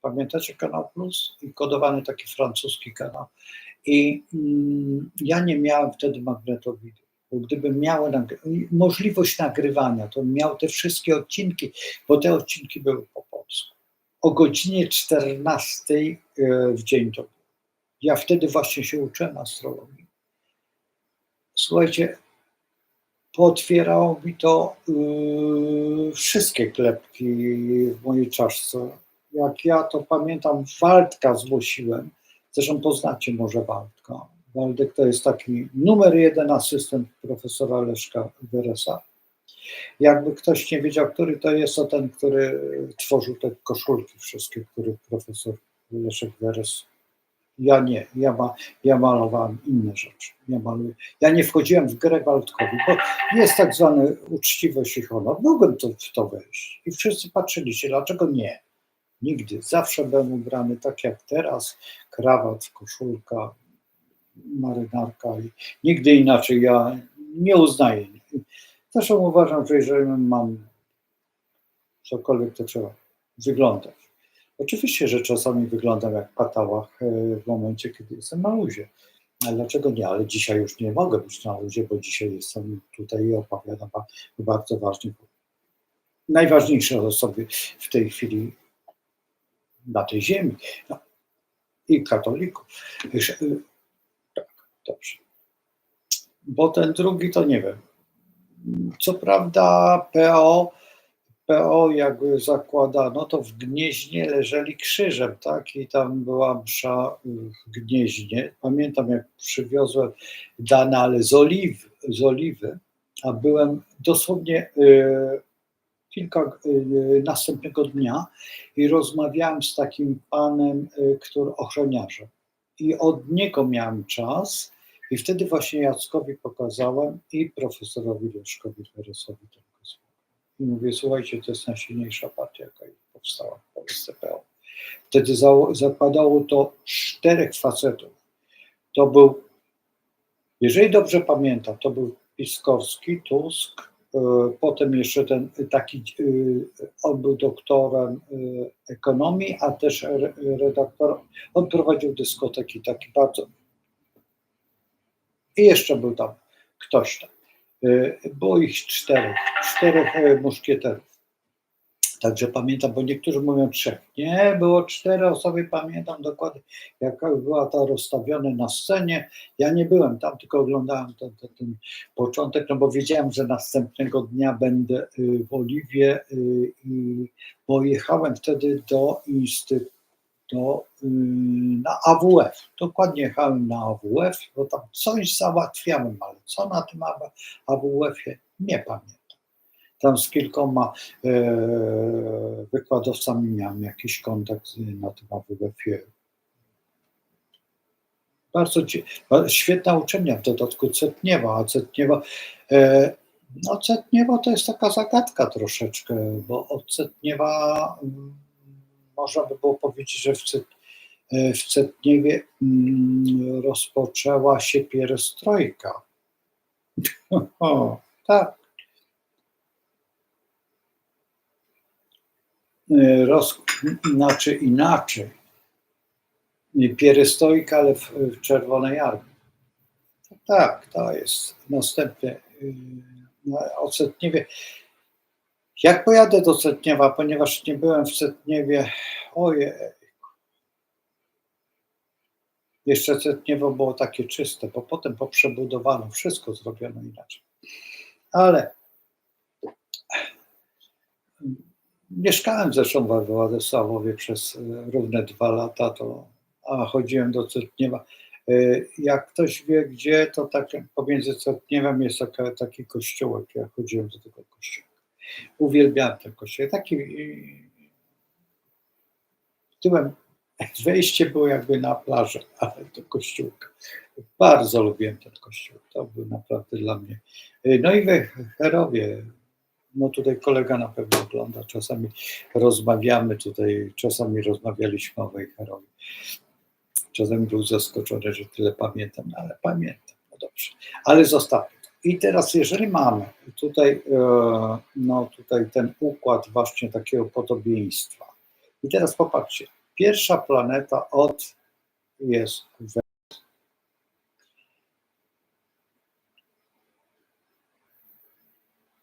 Pamiętacie Kanał Plus? I kodowany taki francuski kanał. I ja nie miałem wtedy magnetowidu. Bo gdybym miał możliwość nagrywania, to miał te wszystkie odcinki, bo te odcinki były po polsku. O godzinie 14 w dzień to było. Ja wtedy właśnie się uczyłem astrologii. Słuchajcie, pootwierało mi to wszystkie klepki w mojej czaszce. Jak ja to pamiętam, Waldka zgłosiłem. Zresztą poznacie może Waldka. Waldek to jest taki numer 1 asystent profesora Leszka Weresa. Jakby ktoś nie wiedział, który to jest, to ten, który tworzył te koszulki wszystkie, które profesor Leszek Weres. Ja nie, ja malowałem inne rzeczy. Ja nie wchodziłem w grę Waldkowi, bo jest tak zwany uczciwość i honor. Mogłem w to wejść i wszyscy patrzyli się, dlaczego nie. Nigdy. Zawsze byłem ubrany tak jak teraz, krawat, koszulka, marynarka i nigdy inaczej. Ja nie uznaję. Zresztą uważam, że jeżeli mam cokolwiek, to trzeba wyglądać. Oczywiście, że czasami wyglądam jak patałach w momencie, kiedy jestem na luzie. Ale dlaczego nie? Ale dzisiaj już nie mogę być na luzie, bo dzisiaj jestem tutaj i opowiadam o bardzo ważnych, najważniejsze osoby w tej chwili na tej ziemi. No, i katolików. Tak, dobrze. Bo ten drugi to nie wiem. Co prawda PO PO jak zakładano, to w Gnieźnie leżeli krzyżem, tak? I tam była msza w Gnieźnie. Pamiętam, jak przywiozłem dane, ale z Oliwy, a byłem dosłownie następnego dnia i rozmawiałem z takim panem, który ochroniarzem. I od niego miałem czas i wtedy właśnie Jackowi pokazałem i profesorowi Leszkowi Feresowi ten kosmos. I mówię, słuchajcie, to jest najsilniejsza partia, jaka powstała w Polsce PO. Wtedy zakładało to 4 facetów. To był, jeżeli dobrze pamiętam, to był Piskowski, Tusk, potem jeszcze ten taki, on był doktorem ekonomii, a też redaktorem, on prowadził dyskoteki, taki bardzo. I jeszcze był tam ktoś tam. Było ich 4 muszkieterów. Także pamiętam, bo niektórzy mówią 3. Nie, było 4 osoby, pamiętam dokładnie, jak była ta rozstawione na scenie. Ja nie byłem tam, tylko oglądałem ten początek, no bo wiedziałem, że następnego dnia będę w Oliwie i pojechałem wtedy na AWF. Dokładnie jechałem na AWF, bo tam coś załatwiałem, ale co na tym AWF-ie nie pamiętam. Tam z kilkoma wykładowcami miałem jakiś kontakt na tym AWF-ie. Bardzo świetna uczelnia, w dodatku Cetniewa, a Cetniewa, no Cetniewo to jest taka zagadka troszeczkę, bo od Cetniewa można by było powiedzieć, że w Cetniewie rozpoczęła się pierestrojka. O, tak. Inaczej. Pierestrojka, ale w Czerwonej Armii. Tak, to jest następne. O Cetniewie. Jak pojadę do Cetniewa, ponieważ nie byłem w Cetniewie, ojej. Jeszcze Cetniewo było takie czyste, bo potem poprzebudowano, wszystko zrobiono inaczej. Ale mieszkałem zresztą we Władysławowie przez równe 2 lata, a chodziłem do Cetniewa. Jak ktoś wie gdzie, to tak pomiędzy Cetniewem jest taki kościółek, ja chodziłem do tego kościoła. Uwielbiałem ten kościół. Taki tyłem wejście było jakby na plażę, ale do kościółka. Bardzo lubiłem ten kościół. To był naprawdę dla mnie. No i we Herowie, no tutaj kolega na pewno ogląda, czasami rozmawiamy tutaj, czasami rozmawialiśmy o Wejherowie. Czasami był zaskoczony, że tyle pamiętam, no ale pamiętam, no dobrze. Ale zostawmy to. I teraz, jeżeli mamy tutaj, no tutaj ten układ właśnie takiego podobieństwa. I teraz popatrzcie, pierwsza planeta jest Wenus.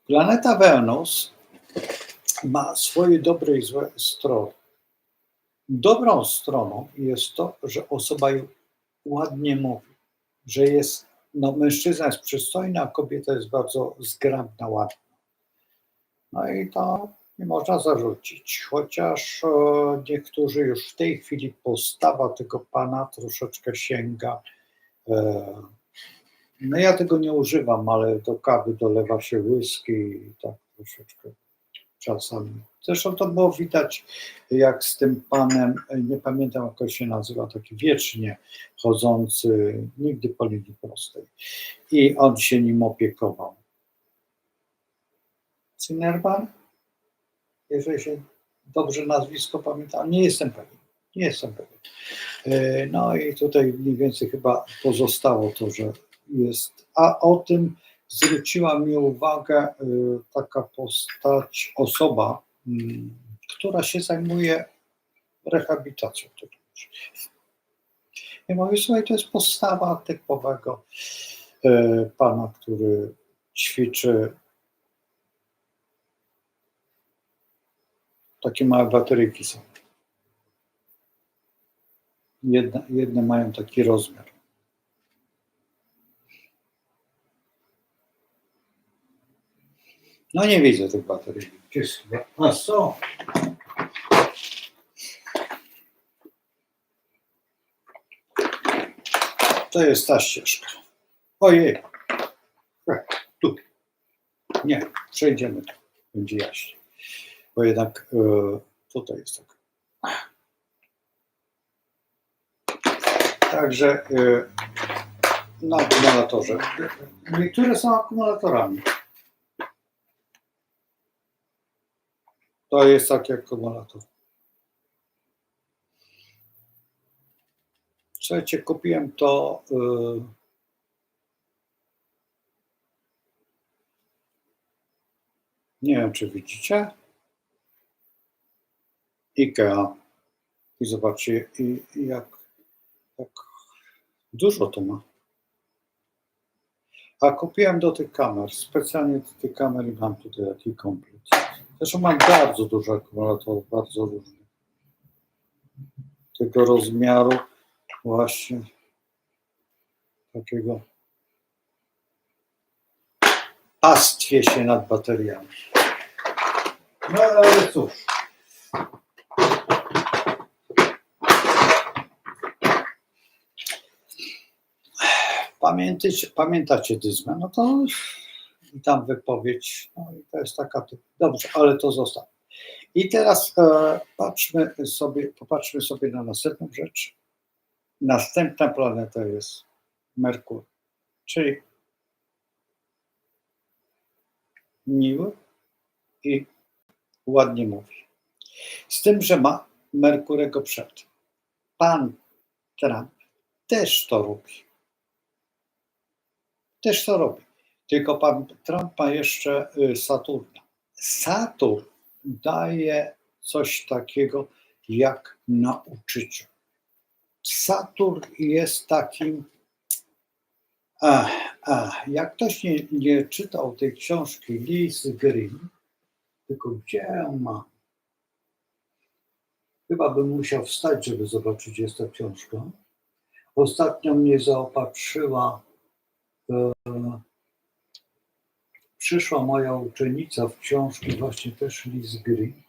Planeta Wenus ma swoje dobre i złe strony. Dobrą stroną jest to, że osoba ładnie mówi, że jest, no mężczyzna jest przystojny, a kobieta jest bardzo zgrabna, ładna. No i to nie można zarzucić, chociaż niektórzy już w tej chwili postawa tego pana troszeczkę sięga. No ja tego nie używam, ale do kawy dolewa się whisky i tak troszeczkę czasami. Zresztą to było widać, jak z tym panem, nie pamiętam jak on się nazywa, taki wiecznie chodzący, nigdy po linii prostej. I on się nim opiekował. Zinnerman? Jeżeli się dobrze nazwisko pamiętam, nie jestem pewien. No i tutaj mniej więcej chyba pozostało to, że jest. A o tym zwróciła mi uwagę taka osoba, która się zajmuje rehabilitacją tych ludzi. I mówię, słuchaj, to jest postawa typowego pana, który ćwiczy. Takie małe bateryjki są. Jedne mają taki rozmiar. No nie widzę tych baterii. Gdzie są? A są. To jest ta ścieżka. Ojej. Tu. Nie, przejdziemy tu. Będzie jaśniej. Bo jednak tutaj jest tak. Także na akumulatorze. Niektóre są akumulatorami. To jest taki akumulator. Słuchajcie, kupiłem to nie wiem, czy widzicie. IKEA. I zobaczcie, jak dużo to ma. A kupiłem do tych kamer, specjalnie do tych kamer i mam tutaj taki komplet. Zresztą mam bardzo dużo akumulatorów, bardzo różnych. Tego rozmiaru właśnie takiego pastwię się nad bateriami. No ale cóż. Pamiętacie Dyzmę? No to i tam wypowiedź, no i to jest taka, dobrze, ale to zostaw. I teraz popatrzmy sobie na następną rzecz. Następna planeta jest Merkur, czyli miły i ładnie mówi. Z tym, że ma Merkurego przed. Pan Trump też to robi. Też to robi. Tylko pan Trump ma jeszcze Saturna. Saturn daje coś takiego jak nauczyciel. Saturn jest takim, jak ktoś nie czytał tej książki Liz Green, tylko gdzie ją ma? Chyba bym musiał wstać, żeby zobaczyć, jest ta książka. Ostatnio mnie zaopatrzyła przyszła moja uczennica w książki, właśnie też Liz Green,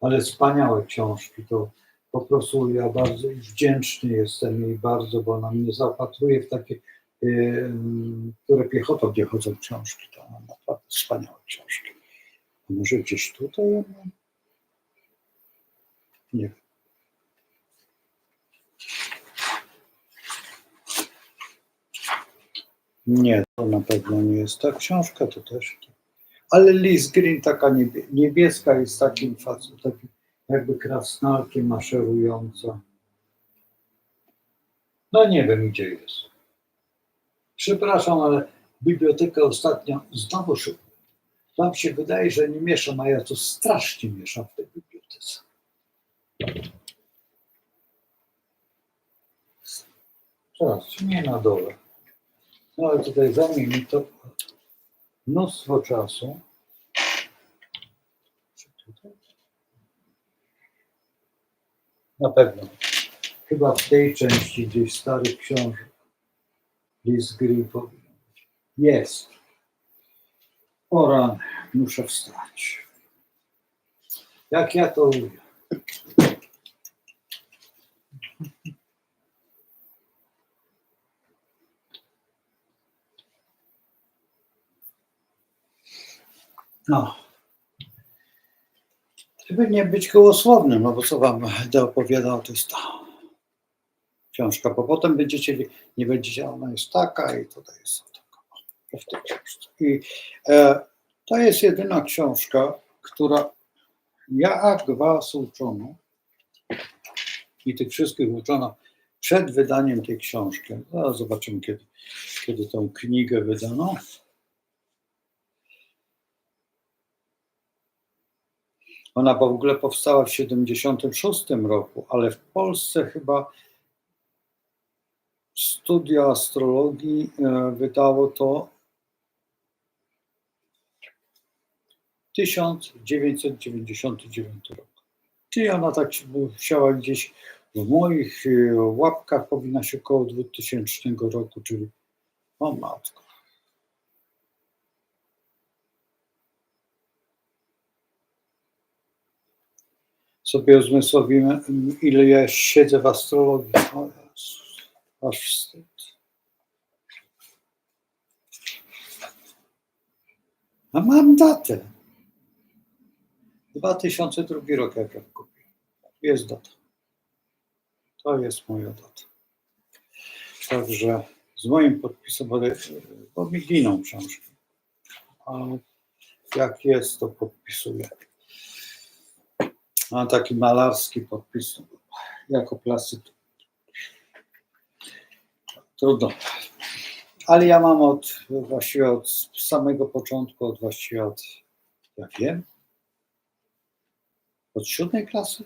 ale wspaniałe książki, to po prostu ja bardzo wdzięczny jestem jej bardzo, bo ona mnie zaopatruje w takie, które piechotą nie chodzą książki, to ona naprawdę wspaniałe książki. A może gdzieś tutaj? Nie. Nie, to na pewno nie jest ta książka, to też nie. Ale Liz Green taka niebieska jest takim takim jakby krasnalkiem maszerująca. No nie wiem, gdzie jest. Przepraszam, ale bibliotekę ostatnio znowu szukam. Wam się wydaje, że nie mieszam, a ja to strasznie mieszam w tej bibliotece. Teraz, nie na dole. No ale tutaj zajmie mi to mnóstwo czasu. Na pewno. Chyba w tej części gdzieś starych książek Liz Green powinien. Jest. O rany, muszę wstać. Jak ja to lubię. No. Żeby nie być gołosłownym, no bo co wam będę opowiadał, to jest ta książka, bo potem nie będziecie, ona jest taka i tutaj jest taka. W tej książce. I to jest jedyna książka, która jak was uczono i tych wszystkich uczono przed wydaniem tej książki. Zaraz zobaczymy, kiedy tą knigę wydano. Ona w ogóle powstała w 1976 roku, ale w Polsce chyba Studio Astrologii wydało to 1999 rok. Czyli ona tak musiała gdzieś w moich łapkach powinna się około 2000 roku, czyli o matko. sobie uzmysłowimy, ile ja siedzę w astrologii. O Jezus, aż wstyd. A mam datę. 2002 rok, jak ja kupiłem. Jest data. To jest moja data. Także z moim podpisem, bo mi giną książki. A jak jest, to podpisuję. Mam taki malarski podpis jako plastyk. Trudno. Ale ja mam właściwie od samego początku, ja wiem, od 7 klasy?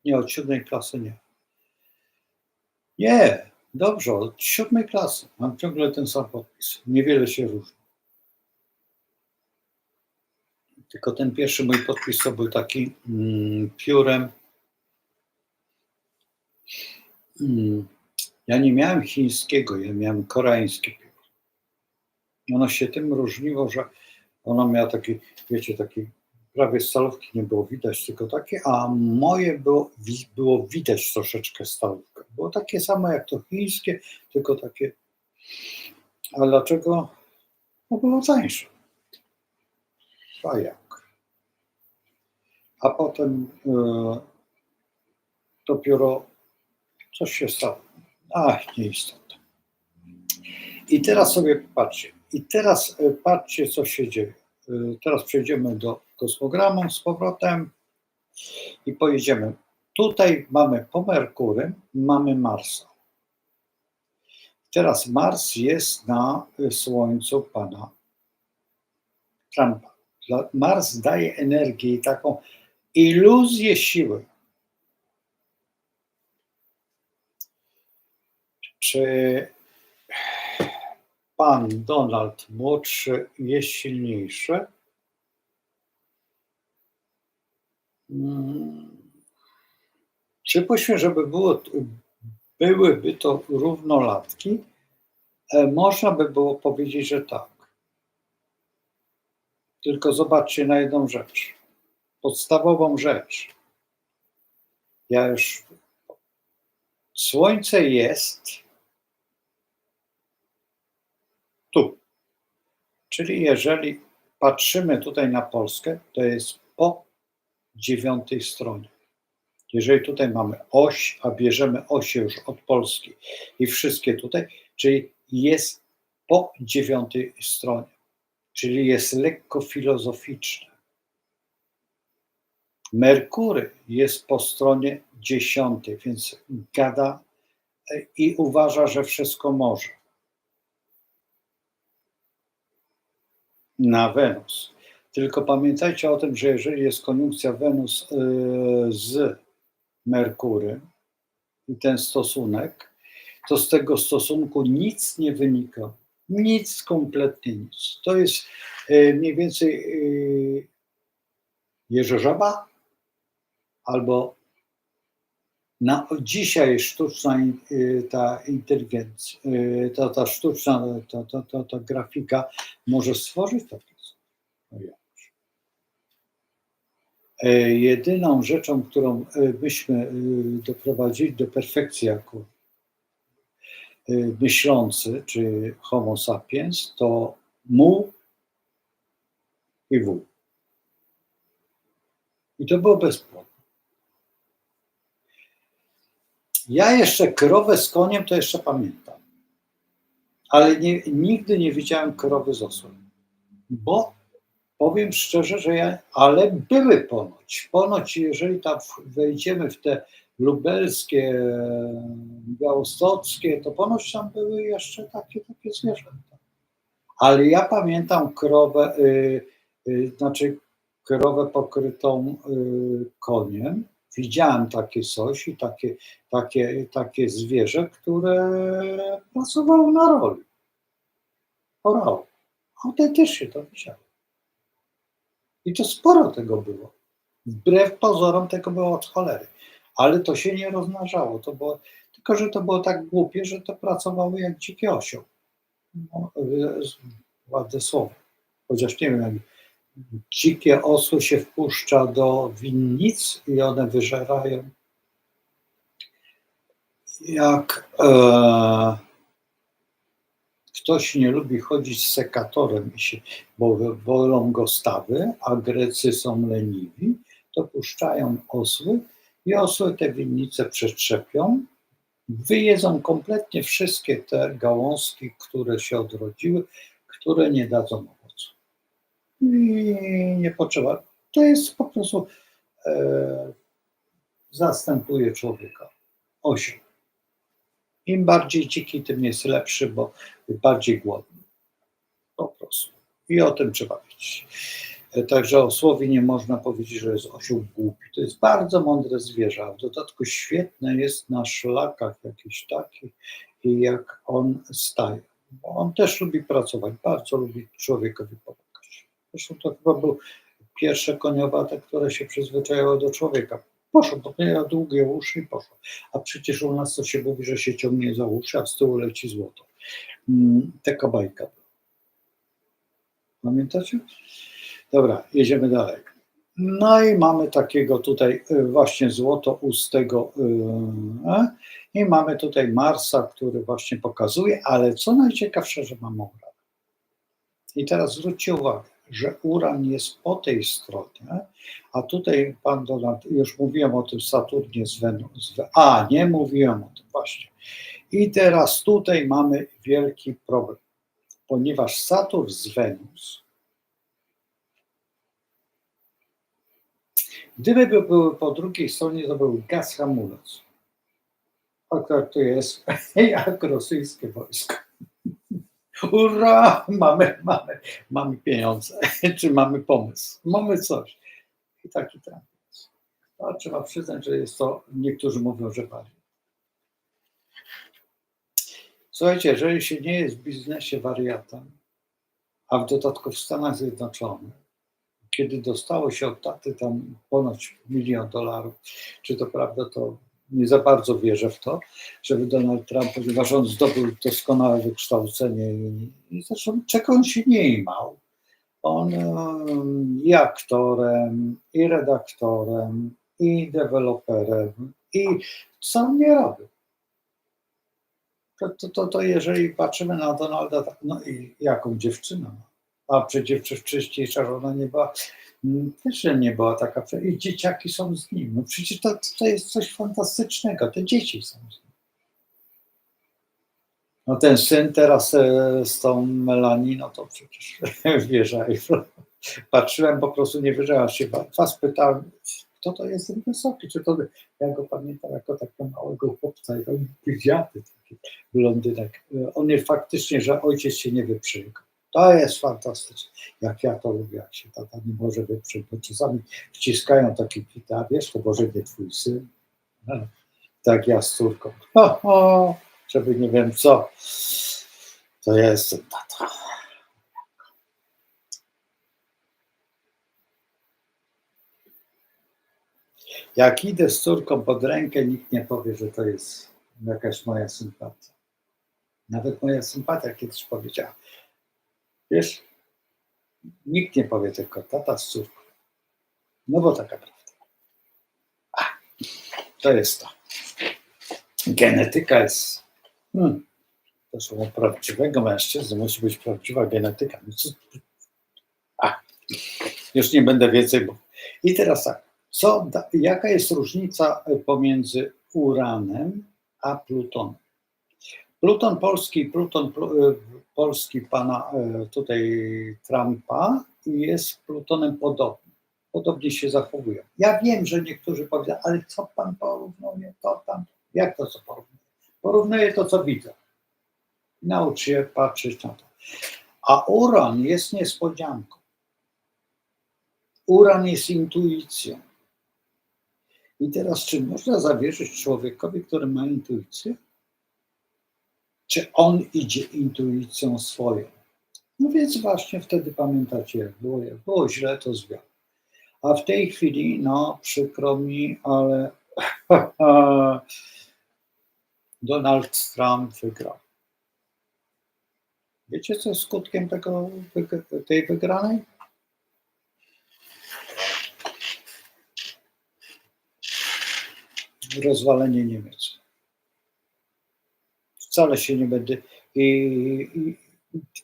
Nie, od 7 klasy nie. Nie, dobrze, od 7 klasy. Mam ciągle ten sam podpis. Niewiele się różni. Tylko ten pierwszy mój podpis to był taki piórem. Ja nie miałem chińskiego, ja miałem koreańskie pióro. Ono się tym różniło, że ono miało taki, wiecie, taki prawie stalówki nie było widać, tylko takie, a moje było widać troszeczkę stalówkę. Było takie samo jak to chińskie, tylko takie. A dlaczego? No było tańsze. A jak? A potem dopiero coś się stało. Ach, nieistotne. I teraz sobie patrzcie. I teraz patrzcie, co się dzieje. Teraz przejdziemy do kosmogramu z powrotem i pojedziemy. Tutaj mamy po Merkurym, mamy Marsa. Teraz Mars jest na Słońcu pana Trumpa. Mars daje energię i taką iluzję siły. Czy pan Donald młodszy jest silniejszy? Przypuśćmy, żeby byłyby to równolatki, można by było powiedzieć, że tak. Tylko zobaczcie na jedną rzecz. Podstawową rzecz. Słońce jest tu. Czyli jeżeli patrzymy tutaj na Polskę, to jest po 9 stronie. Jeżeli tutaj mamy oś, a bierzemy osie już od Polski i wszystkie tutaj, czyli jest po 9 stronie, czyli jest lekko filozoficzne. Merkury jest po stronie 10, więc gada i uważa, że wszystko może. Na Wenus. Tylko pamiętajcie o tym, że jeżeli jest koniunkcja Wenus z Merkurym i ten stosunek, to z tego stosunku nic nie wynika. Nic, kompletnie nic. To jest mniej więcej Jeżożaba albo dzisiaj sztuczna ta inteligencja, ta sztuczna ta grafika może stworzyć takie coś. Jedyną rzeczą, którą byśmy doprowadzili do perfekcji jako myślący, czy homo sapiens, to mu i w. I to było bezpłatne. Ja jeszcze krowę z koniem to jeszcze pamiętam, ale nigdy nie widziałem krowy z osłem, bo powiem szczerze, że ale były ponoć, jeżeli tam wejdziemy w te lubelskie, białostockie, to ponoć tam były jeszcze takie zwierzęta. Ale ja pamiętam krowę, krowę pokrytą koniem. Widziałem takie coś i takie zwierzę, które pracowało na roli. Orało. Autentycznie to widziałem. I to sporo tego było. Wbrew pozorom tego było od cholery. Ale to się nie rozmnażało. Tylko, że to było tak głupie, że to pracowało jak dziki osioł. No, ładne słowo. Chociaż nie wiem, dzikie osły się wpuszcza do winnic i one wyżerają. Jak ktoś nie lubi chodzić z sekatorem, bo bolą go stawy, a Grecy są leniwi, to puszczają osły i osły te winnice przetrzepią, wyjedzą kompletnie wszystkie te gałązki, które się odrodziły, które nie dadzą owocu. I nie potrzeba. To jest po prostu zastępuje człowieka. Osioł. Im bardziej dziki, tym jest lepszy, bo bardziej głodny. Po prostu. I o tym trzeba wiedzieć. Także osłowi nie można powiedzieć, że jest osioł głupi. To jest bardzo mądre zwierzę, a w dodatku świetne jest na szlakach jakiś taki i jak on staje. Bo on też lubi pracować, bardzo lubi człowiekowi pomagać. Zresztą to chyba był pierwsze koniowate, które się przyzwyczaiło do człowieka. Poszło, bo miała długie uszy i poszło. A przecież u nas to się mówi, że się ciągnie za uszy, a z tyłu leci złoto. Taka bajka. Pamiętacie? Dobra, jedziemy dalej. No i mamy takiego tutaj właśnie złotoustego i mamy tutaj Marsa, który właśnie pokazuje, ale co najciekawsze, że mamy Uran. I teraz zwróćcie uwagę, że Uran jest po tej stronie, a tutaj pan Donald, już mówiłem o tym Saturnie z Wenus. Nie mówiłem o tym właśnie. I teraz tutaj mamy wielki problem, ponieważ Saturn z Wenus, gdyby były po drugiej stronie, to był gaz hamulec. Akurat to jest jak rosyjskie wojsko. Ura, mamy pieniądze, czy mamy pomysł, mamy coś. I taki trend jest. A trzeba przyznać, że jest to, niektórzy mówią, że bardziej. Słuchajcie, jeżeli się nie jest w biznesie wariatem, a w dodatku w Stanach Zjednoczonych, kiedy dostało się od taty tam ponoć $1 000 000, czy to prawda, to nie za bardzo wierzę w to, żeby Donald Trump, ponieważ on zdobył doskonałe wykształcenie i zresztą czego on się nie imał. On i aktorem, i redaktorem, i deweloperem, i co on nie robił. To jeżeli patrzymy na Donalda, no i jaką dziewczynę, a przecież wcześniejsza żona nie była, też nie była taka, i dzieciaki są z nim. No przecież to jest coś fantastycznego, te dzieci są z nim. No ten syn teraz z tą Melanie, no to przecież wierzaj. Patrzyłem, po prostu nie wierzyłem, się was pytałem, kto to jest ten wysoki, czy to, ja go pamiętam jako takiego małego chłopca i to gwiazdy, taki blondynek. On jest faktycznie, że ojciec się nie wyprzygał. To jest fantastyczne. Jak ja to lubię, jak się tata nie może wyprzeć, bo czasami wciskają takie kwity, a wiesz, to może nie twój syn. No, tak ja z córką. Żeby nie wiem co. To ja jestem tata. Jak idę z córką pod rękę, nikt nie powie, że to jest jakaś moja sympatia. Nawet moja sympatia kiedyś powiedziała. Wiesz, nikt nie powie tylko tata z córką. No bo taka prawda. To jest to. Genetyka jest... To są prawdziwego mężczyzny, musi być prawdziwa genetyka. Już nie będę więcej mówił. I teraz tak, jaka jest różnica pomiędzy Uranem a Plutonem? Pluton polski, polski pana tutaj Trumpa jest Plutonem podobny. Podobnie się zachowują. Ja wiem, że niektórzy powiedzą, ale co pan porównuje, to tam, jak to co porównuje? Porównuję to, co widzę. Naucz się patrzeć na to. A Uran jest niespodzianką. Uran jest intuicją. I teraz, czy można zawierzyć człowiekowi, który ma intuicję? Czy on idzie intuicją swoją? No więc właśnie wtedy pamiętacie, jak było źle, to zwiał. A w tej chwili, no przykro mi, ale Donald Trump wygrał. Wiecie, co jest skutkiem tej wygranej? rozwalenie Niemiec. Wcale się nie będę. I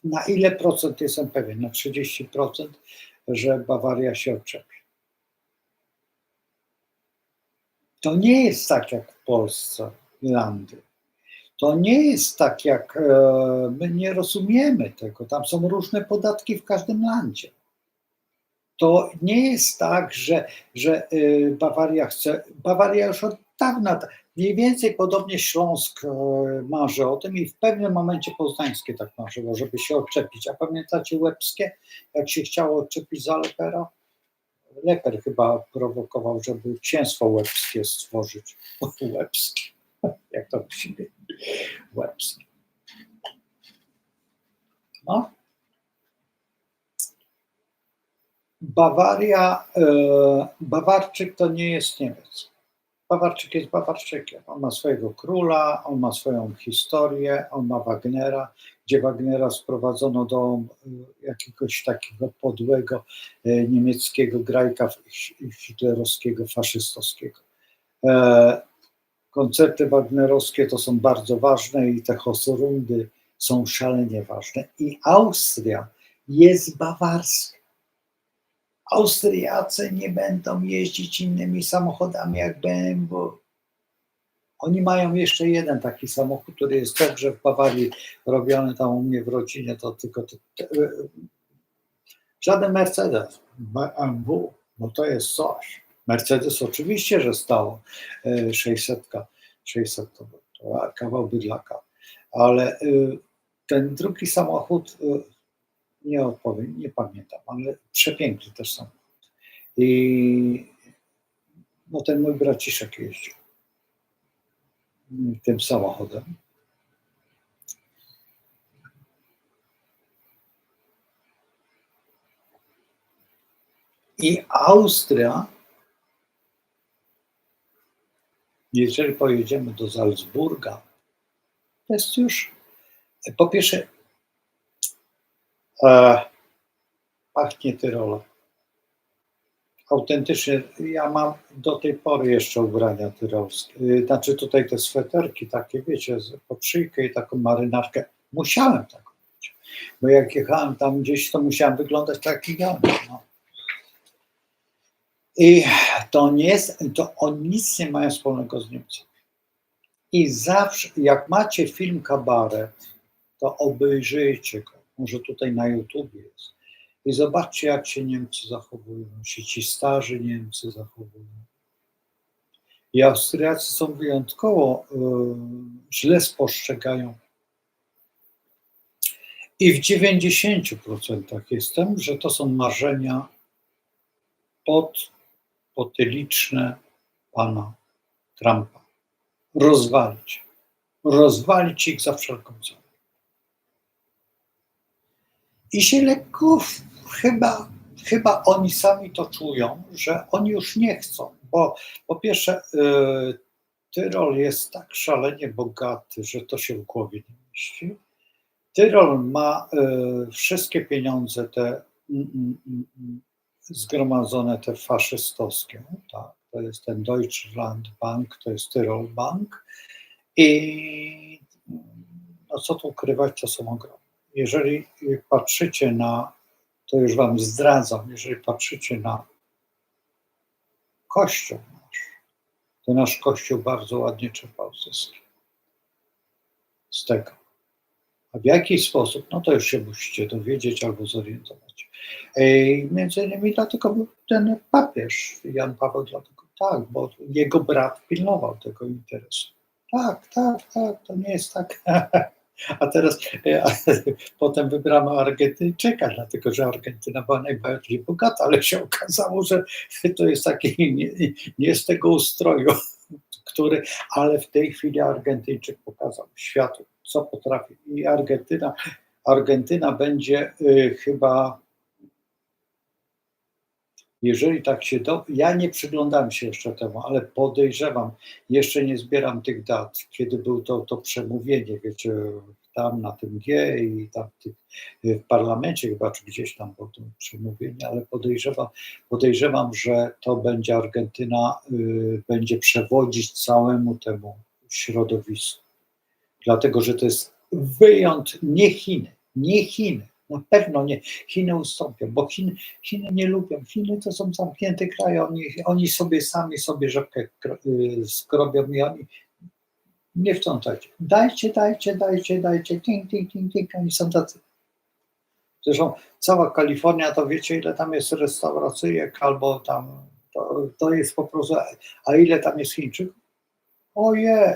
na ile procent jestem pewien? Na 30%, że Bawaria się odczepi. To nie jest tak jak w Polsce, Irlandii. To nie jest tak jak, my nie rozumiemy tego, tam są różne podatki w każdym landzie. To nie jest tak, że Bawaria chce, Bawaria już od dawna, mniej więcej podobnie Śląsk marzy o tym i w pewnym momencie Poznańskie tak marzyło, żeby się odczepić. A pamiętacie Łebskie, jak się chciało odczepić za Lepera? Leper chyba prowokował, żeby księstwo łebskie stworzyć. Łebskie, jak to musi być? Łebskie. No. Bawaria, Bawarczyk to nie jest Niemiec. Bawarczyk jest Bawarczykiem. On ma swojego króla, on ma swoją historię, on ma Wagnera, gdzie Wagnera sprowadzono do jakiegoś takiego podłego niemieckiego grajka hitlerowskiego, faszystowskiego. Koncerty wagnerowskie to są bardzo ważne i te Hausrundy są szalenie ważne. I Austria jest bawarska. Austriacy nie będą jeździć innymi samochodami jak BMW. Oni mają jeszcze jeden taki samochód, który jest dobrze w Bawarii robiony tam u mnie w rodzinie, to tylko żaden Mercedes, BMW, no to jest coś. Mercedes oczywiście, że stało 600 to kawał bydlaka, ale ten drugi samochód, nie odpowiem, nie pamiętam, ale przepiękny też samochód. I no ten mój braciszek jeździł tym samochodem. I Austria, jeżeli pojedziemy do Salzburga, to jest już, po pierwsze, pachnie Tyrolem. Autentycznie, ja mam do tej pory jeszcze ubrania tyrolskie. Znaczy tutaj te sweterki takie, wiecie, pod szyjkę i taką marynarkę. Musiałem taką mieć, bo jak jechałem tam gdzieś, to musiałem wyglądać tak jak ja. No. I to oni nic nie mają wspólnego z Niemcami. I zawsze, jak macie film Kabaret, to obejrzyjcie go. Może tutaj na YouTubie jest. I zobaczcie, jak się Niemcy zachowują, się ci starzy Niemcy zachowują. I Austriacy są wyjątkowo źle spostrzegają. I w 90% jestem, że to są marzenia potyliczne pana Trumpa. Rozwalić ich za wszelką cenę. I się lekko chyba oni sami to czują, że oni już nie chcą, bo po pierwsze Tyrol jest tak szalenie bogaty, że to się w głowie nie mieści. Tyrol ma wszystkie pieniądze te zgromadzone, te faszystowskie, tak, to jest ten Deutschland Bank, to jest Tyrol Bank i no co tu ukrywać, to są ogromne. Jeżeli patrzycie na, to już wam zdradzam, jeżeli patrzycie na Kościół nasz, to nasz Kościół bardzo ładnie czerpał zyski z tego. A w jaki sposób, no to już się musicie dowiedzieć albo zorientować. Między innymi dlatego był ten papież Jan Paweł, dlatego tak, bo jego brat pilnował tego interesu. Tak, to nie jest tak. A teraz potem wybrano Argentyńczyka, dlatego że Argentyna była najbardziej bogata, ale się okazało, że to jest taki nie z tego ustroju, ale w tej chwili Argentyńczyk pokazał światu, co potrafi. I Argentyna będzie chyba, jeżeli tak się ja nie przyglądam się jeszcze temu, ale podejrzewam, jeszcze nie zbieram tych dat, kiedy był to przemówienie, wiecie, tam na tym G i tam w parlamencie chyba, czy gdzieś tam było to przemówienie, ale podejrzewam, że to będzie Argentyna, będzie przewodzić całemu temu środowisku. Dlatego, że to jest nie Chiny, na pewno nie. Chiny ustąpią, bo Chiny nie lubią. Chiny to są zamknięte kraje, oni sobie sami sobie rzepkę skrobią i oni nie wtrącajcie. Dajcie, ting, oni są tacy. Zresztą cała Kalifornia, to wiecie, ile tam jest restauracyjek, albo tam, to jest po prostu, a ile tam jest Chińczyków? Ojej.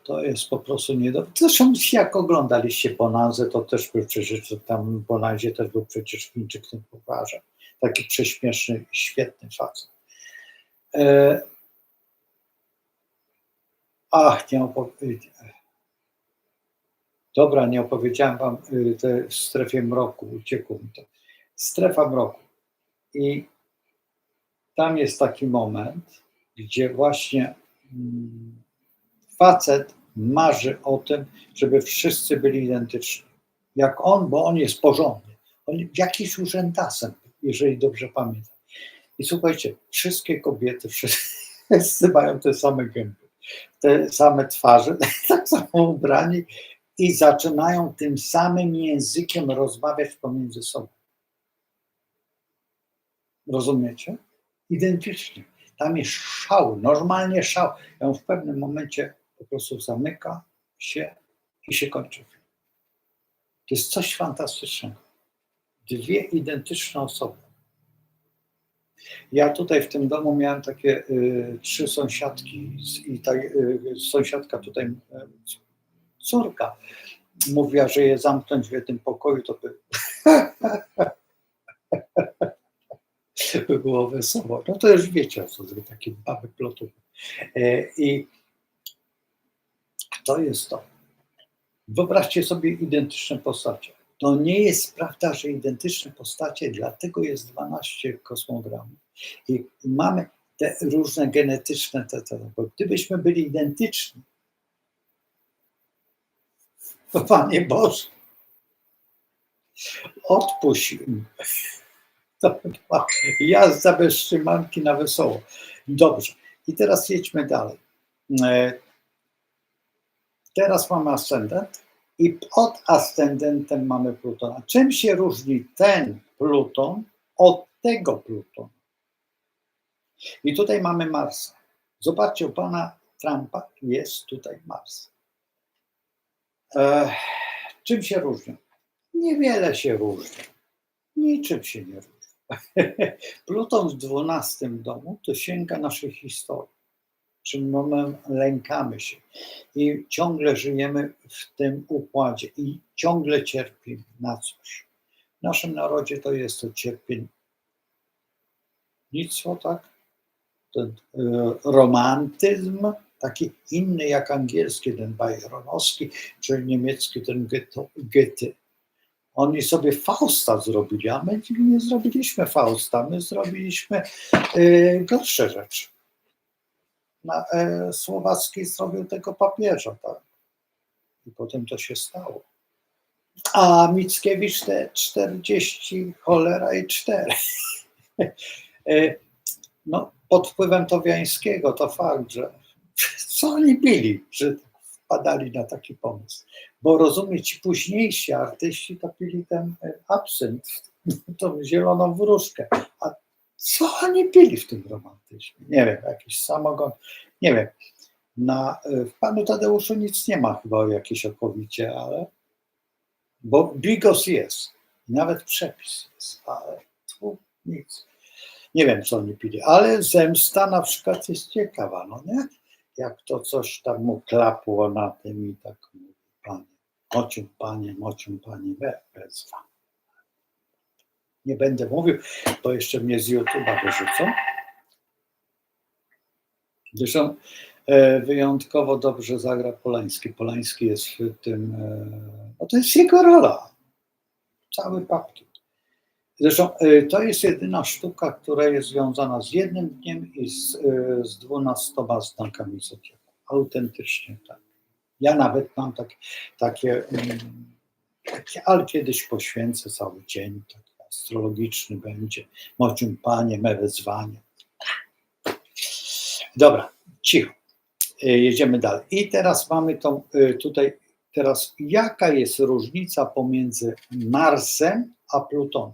To jest po prostu nie do... Zresztą jak oglądaliście Bonanzę, to też był przecież, tam w Bonanzie też był przecież Chińczyk, ten poważa. Taki prześmieszny, świetny facet. Nie opowiedziałem. Dobra, nie opowiedziałem wam w strefie mroku, uciekło mi to. Strefa mroku. I tam jest taki moment, gdzie właśnie facet marzy o tym, żeby wszyscy byli identyczni. Jak on, bo on jest porządny. On jakiś urzędasem, jeżeli dobrze pamiętam. I słuchajcie, wszystkie kobiety, wszyscy mają te same gęby, te same twarze, tak samo ubrani i zaczynają tym samym językiem rozmawiać pomiędzy sobą. Rozumiecie? Identycznie. Tam jest szał, normalnie szał. I on w pewnym momencie po prostu zamyka się i się kończy. To jest coś fantastycznego. Dwie identyczne osoby. Ja tutaj w tym domu miałem takie 3 sąsiadki i ta sąsiadka tutaj, córka, mówiła, że je zamknąć w jednym pokoju, to by było wesoło. No to już wiecie, co to takie baby plotu. I to jest to. Wyobraźcie sobie identyczne postacie. To nie jest prawda, że identyczne postacie, dlatego jest 12 kosmogramów. I mamy te różne genetyczne, bo gdybyśmy byli identyczni, to Panie Boże, odpuść im. To była jazda bez trzymanki na wesoło. Dobrze. I teraz jedźmy dalej. Teraz mamy ascendent i pod ascendentem mamy Plutona. Czym się różni ten Pluton od tego Plutona? I tutaj mamy Marsa. Zobaczcie, u pana Trumpa jest tutaj Mars. Czym się różnią? Niewiele się różni. Niczym się nie różni. Pluton w 12 domu to sięga naszej historii. Czym my lękamy się i ciągle żyjemy w tym układzie i ciągle cierpimy na coś. W naszym narodzie to jest to cierpienie. Nictwo, tak? Ten romantyzm, taki inny jak angielski, ten Byronowski, czy niemiecki, ten Goethe. Oni sobie Fausta zrobili, a my nie zrobiliśmy Fausta, my zrobiliśmy gorsze rzeczy. Słowacki zrobił tego papieża, tak? I potem to się stało. A Mickiewicz te 40, cholera i 4. No, pod wpływem Towiańskiego to fakt, że co oni pili, że wpadali na taki pomysł. Bo rozumie, ci późniejsi artyści to pili ten absynt, tą zieloną wróżkę. A co oni pili w tym romantyzmie? Nie wiem, jakiś samogon, nie wiem. W panu Tadeuszu nic nie ma chyba o jakiejś okowicie, ale bo bigos jest, nawet przepis jest, ale tu nic. Nie wiem, co oni pili, ale zemsta na przykład jest ciekawa, no nie? Jak to coś tam mu klapło na tym i tak mówi, mocią panie, wezwa. Nie będę mówił, bo jeszcze mnie z YouTube'a wyrzucą. Zresztą wyjątkowo dobrze zagra Polański. Polański jest w tym, no to jest jego rola. Cały pakiet. Zresztą to jest jedyna sztuka, która jest związana z jednym dniem i z 12 znakami zodiaku. autentycznie tak. Ja nawet mam takie, ale kiedyś poświęcę cały dzień, taki astrologiczny będzie, mocium panie, me wezwanie. Dobra, cicho. Jedziemy dalej. I teraz mamy tą tutaj, teraz jaka jest różnica pomiędzy Marsem a Plutonem?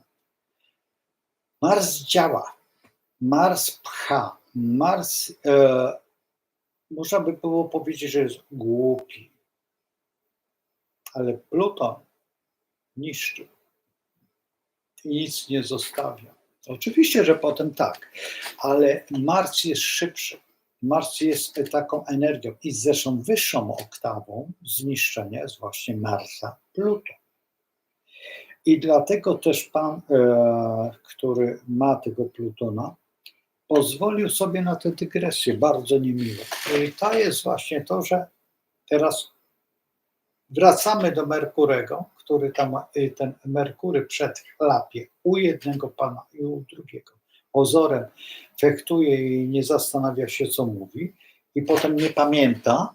Mars działa, Mars pcha, Mars, można by było powiedzieć, że jest głupi, ale Pluton niszczy i nic nie zostawia. Oczywiście, że potem tak, ale Mars jest szybszy. Mars jest taką energią i zresztą wyższą oktawą zniszczenia jest właśnie Marsa, Pluton. I dlatego też pan, który ma tego Plutona, pozwolił sobie na tę dygresję, bardzo niemiłe. I to jest właśnie to, że teraz wracamy do Merkurego, który tam, ten Merkury przed chlapie u jednego pana i u drugiego. Pozorem fechtuje i nie zastanawia się, co mówi, i potem nie pamięta.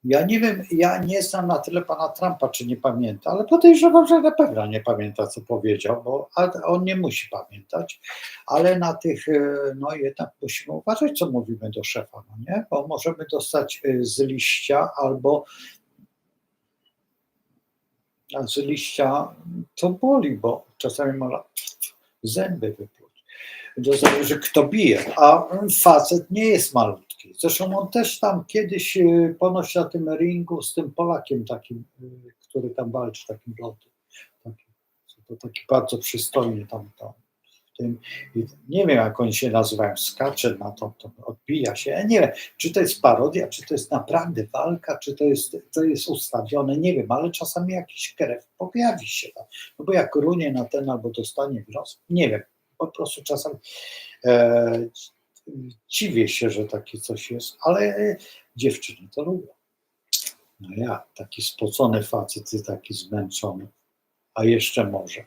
Ja nie wiem, ja nie znam na tyle pana Trumpa, czy nie pamięta, ale podejrzewam, że na pewno nie pamięta, co powiedział, bo on nie musi pamiętać, ale na tych, no jednak musimy uważać, co mówimy do szefa, no nie? Bo możemy dostać z liścia albo z liścia to boli, bo czasami można zęby wypluć. To zależy, kto bije, a facet nie jest malutki. Zresztą on też tam kiedyś ponoć na tym ringu z tym Polakiem takim, który tam walczy, takim blotem. To taki bardzo przystojny tam w tym, nie wiem, jak oni się nazywają, skacze na to odbija się. Ja nie wiem, czy to jest parodia, czy to jest naprawdę walka, czy to jest ustawione, nie wiem, ale czasami jakiś krew pojawi się tam. No bo jak runie na ten albo dostanie w los, nie wiem, po prostu czasami dziwię się, że takie coś jest, ale dziewczyny to lubią. No ja, taki spocony facet, taki zmęczony, a jeszcze może.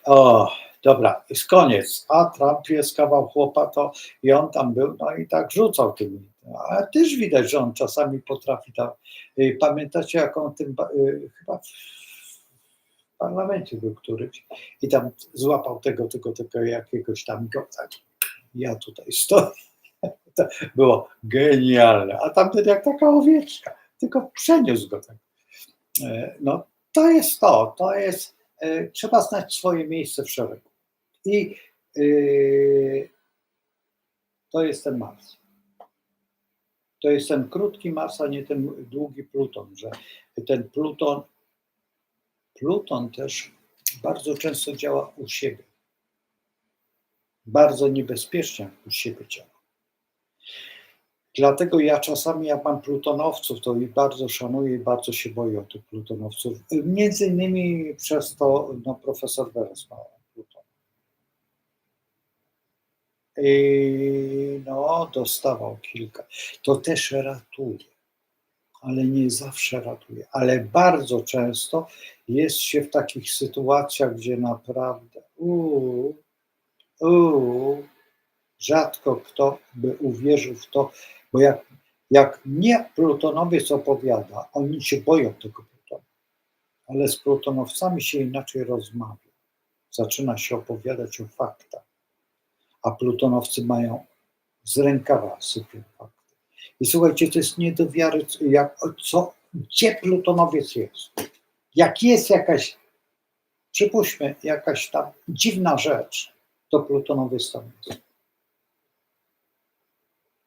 O, dobra, jest koniec. A Trump jest kawał chłopa, to i on tam był, no i tak rzucał tymi. Ale też widać, że on czasami potrafi tam. Pamiętacie, jak on tym chyba w parlamencie był któryś i tam złapał tego jakiegoś tam go, tak. Ja tutaj stoję. To było genialne. A tamten jak taka owieczka, tylko przeniósł go tak. No to jest trzeba znać swoje miejsce w szeregu. I to jest ten Mars. To jest ten krótki Mars, a nie ten długi Pluton, że ten Pluton też bardzo często działa u siebie. Bardzo niebezpiecznie u siebie działa. Dlatego ja czasami, jak mam plutonowców, to ich bardzo szanuję i bardzo się boję o tych plutonowców. Między innymi przez to profesor Beres ma pluton. I dostawał kilka. To też ratuje, ale nie zawsze ratuje. Ale bardzo często jest się w takich sytuacjach, gdzie naprawdę rzadko kto by uwierzył w to, bo jak nie plutonowiec opowiada, oni się boją tego plutonu, ale z plutonowcami się inaczej rozmawia. Zaczyna się opowiadać o faktach, a plutonowcy mają z rękawa sypią fakty. I słuchajcie, to jest nie do wiary, gdzie plutonowiec jest. Jak jest jakaś, przypuśćmy, jakaś tam dziwna rzecz, to plutonowiec tam jest.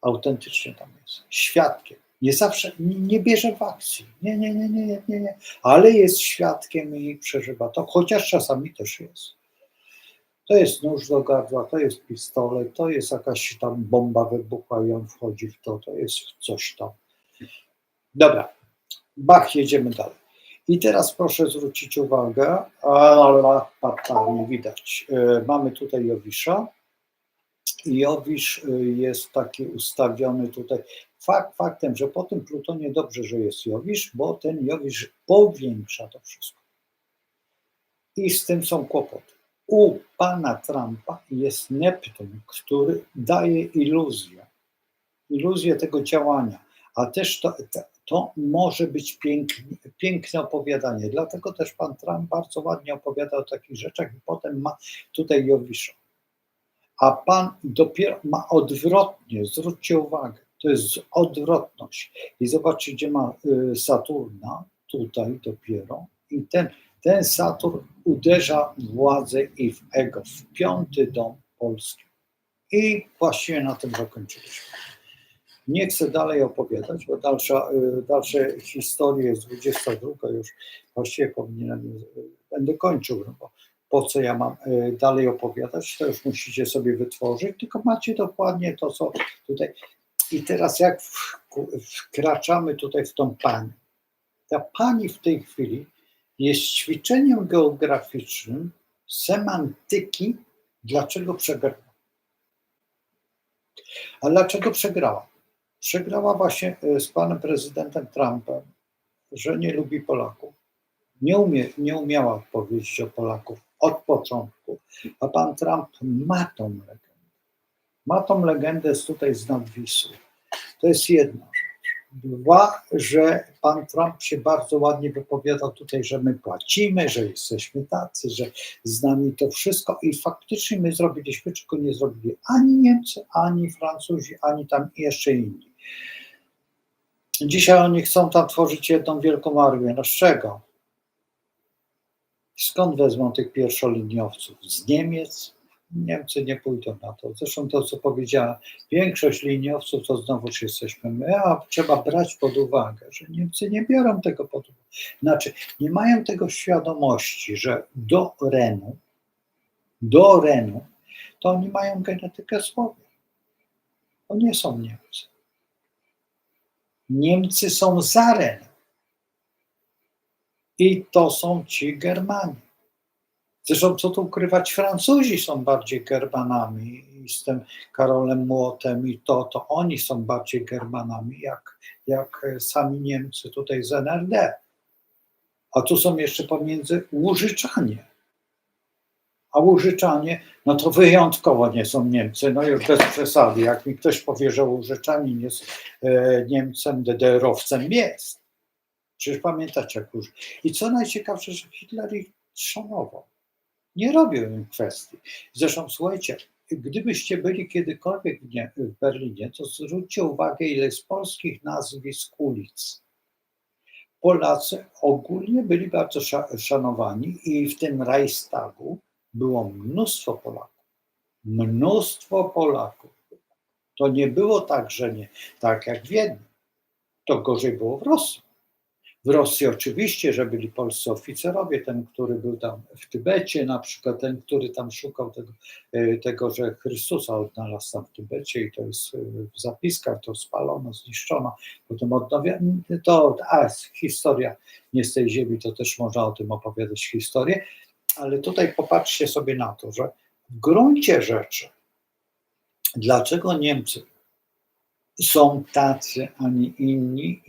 Autentycznie tam jest. Świadkiem. Nie zawsze, nie bierze w akcji. Nie. Ale jest świadkiem i przeżywa to, chociaż czasami też jest. To jest nóż do gardła, to jest pistolet, to jest jakaś tam bomba wybuchła i on wchodzi w to jest coś tam. Dobra, jedziemy dalej. I teraz proszę zwrócić uwagę, nie widać. Mamy tutaj Jowisza. Jowisz jest taki ustawiony tutaj. Faktem, że po tym Plutonie dobrze, że jest Jowisz, bo ten Jowisz powiększa to wszystko. I z tym są kłopoty. U pana Trumpa jest Neptun, który daje iluzję tego działania, a też to może być piękne opowiadanie. Dlatego też pan Trump bardzo ładnie opowiada o takich rzeczach i potem ma tutaj Jowisza. A pan dopiero ma odwrotnie, zwróćcie uwagę, to jest odwrotność. I zobaczcie, gdzie ma Saturna, tutaj dopiero. I ten Saturn uderza w władzę i w ego, w 5. dom Polski. I właściwie na tym zakończyliśmy. Nie chcę dalej opowiadać, bo dalsze historie jest 22, już właściwie będę kończył, no bo po co ja mam dalej opowiadać, to już musicie sobie wytworzyć, tylko macie dokładnie to, co tutaj. I teraz jak wkraczamy tutaj w tą pani. Ta pani w tej chwili jest ćwiczeniem geograficznym semantyki, dlaczego przegrała. A dlaczego przegrała? Przegrała właśnie z panem prezydentem Trumpem, że nie lubi Polaków. Nie umiała odpowiedzieć o Polaków od początku, a pan Trump ma tą legendę. Ma tą legendę tutaj z nad Wisły. To jest jedna rzecz. 2, że pan Trump się bardzo ładnie wypowiadał tutaj, że my płacimy, że jesteśmy tacy, że z nami to wszystko i faktycznie my zrobiliśmy, czego nie zrobili ani Niemcy, ani Francuzi, ani tam jeszcze inni. Dzisiaj oni chcą tam tworzyć jedną wielką armię. No z czego? Skąd wezmą tych pierwszoliniowców? Z Niemiec? Niemcy nie pójdą na to. Zresztą to, co powiedziałem, większość liniowców to znowuż jesteśmy my, a trzeba brać pod uwagę, że Niemcy nie biorą tego pod uwagę. Znaczy, nie mają tego świadomości, że do Renu, to oni mają genetykę Słowian. To nie są Niemcy. Niemcy są za Renem. I to są ci Germani. Zresztą co tu ukrywać, Francuzi są bardziej Germanami i z tym Karolem Młotem i to oni są bardziej Germanami jak sami Niemcy tutaj z NRD. A tu są jeszcze pomiędzy Łużyczanie. A Łużyczanie, no to wyjątkowo nie są Niemcy, no już bez przesady. Jak mi ktoś powie, że Łużyczanin jest Niemcem, DDR-owcem, jest. Przecież pamiętacie jak Łużycz. I co najciekawsze, że Hitler ich szanował. Nie robił im kwestii. Zresztą słuchajcie, gdybyście byli kiedykolwiek w Berlinie, to zwróćcie uwagę, ile jest polskich nazwisk ulic. Polacy ogólnie byli bardzo szanowani i w tym Reichstagu było mnóstwo Polaków. Mnóstwo Polaków. To nie było tak, że nie. Tak jak w Wiedniu. To gorzej było w Rosji. W Rosji oczywiście, że byli polscy oficerowie, ten, który był tam w Tybecie, na przykład ten, który tam szukał tego, że Chrystusa odnalazł tam w Tybecie i to jest w zapiskach, to spalono, zniszczono, potem odnowiono. Historia nie z tej ziemi, to też można o tym opowiadać historię, ale tutaj popatrzcie sobie na to, że w gruncie rzeczy, dlaczego Niemcy są tacy, a nie inni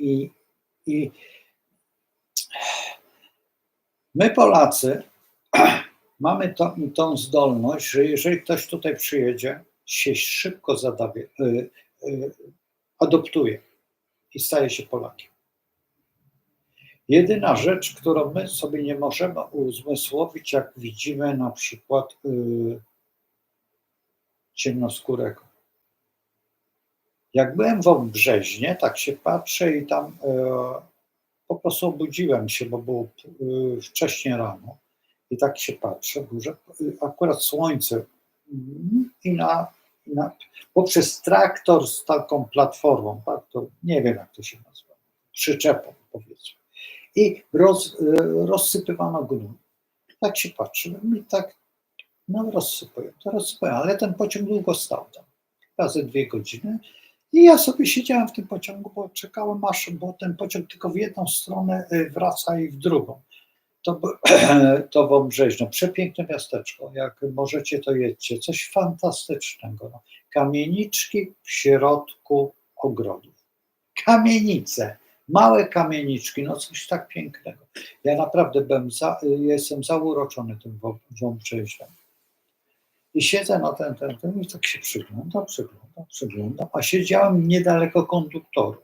i my Polacy mamy tą zdolność, że jeżeli ktoś tutaj przyjedzie, się szybko adoptuje i staje się Polakiem. Jedyna rzecz, którą my sobie nie możemy uzmysłowić, jak widzimy na przykład ciemnoskórego. Jak byłem w Obrzeźnie, tak się patrzę i tam po prostu obudziłem się, bo było wcześnie rano i tak się patrzę, że akurat słońce i poprzez traktor z taką platformą, nie wiem jak to się nazywa, przyczepą powiedzmy, i rozsypywano gnój. Tak się patrzyłem i tak, rozsypuję, ale ten pociąg długo stał tam, razy 2 godziny. I ja sobie siedziałem w tym pociągu, bo czekałem bo ten pociąg tylko w jedną stronę wraca i w drugą. To w Obrzeźno, przepiękne miasteczko, jak możecie to jedźcie, coś fantastycznego. No. Kamieniczki w środku ogrodów. Kamienice, małe kamieniczki, coś tak pięknego. Ja naprawdę jestem zauroczony tym w Obrzeźnie. I siedzę na ten i tak się przyglądam, a siedziałem niedaleko konduktorów.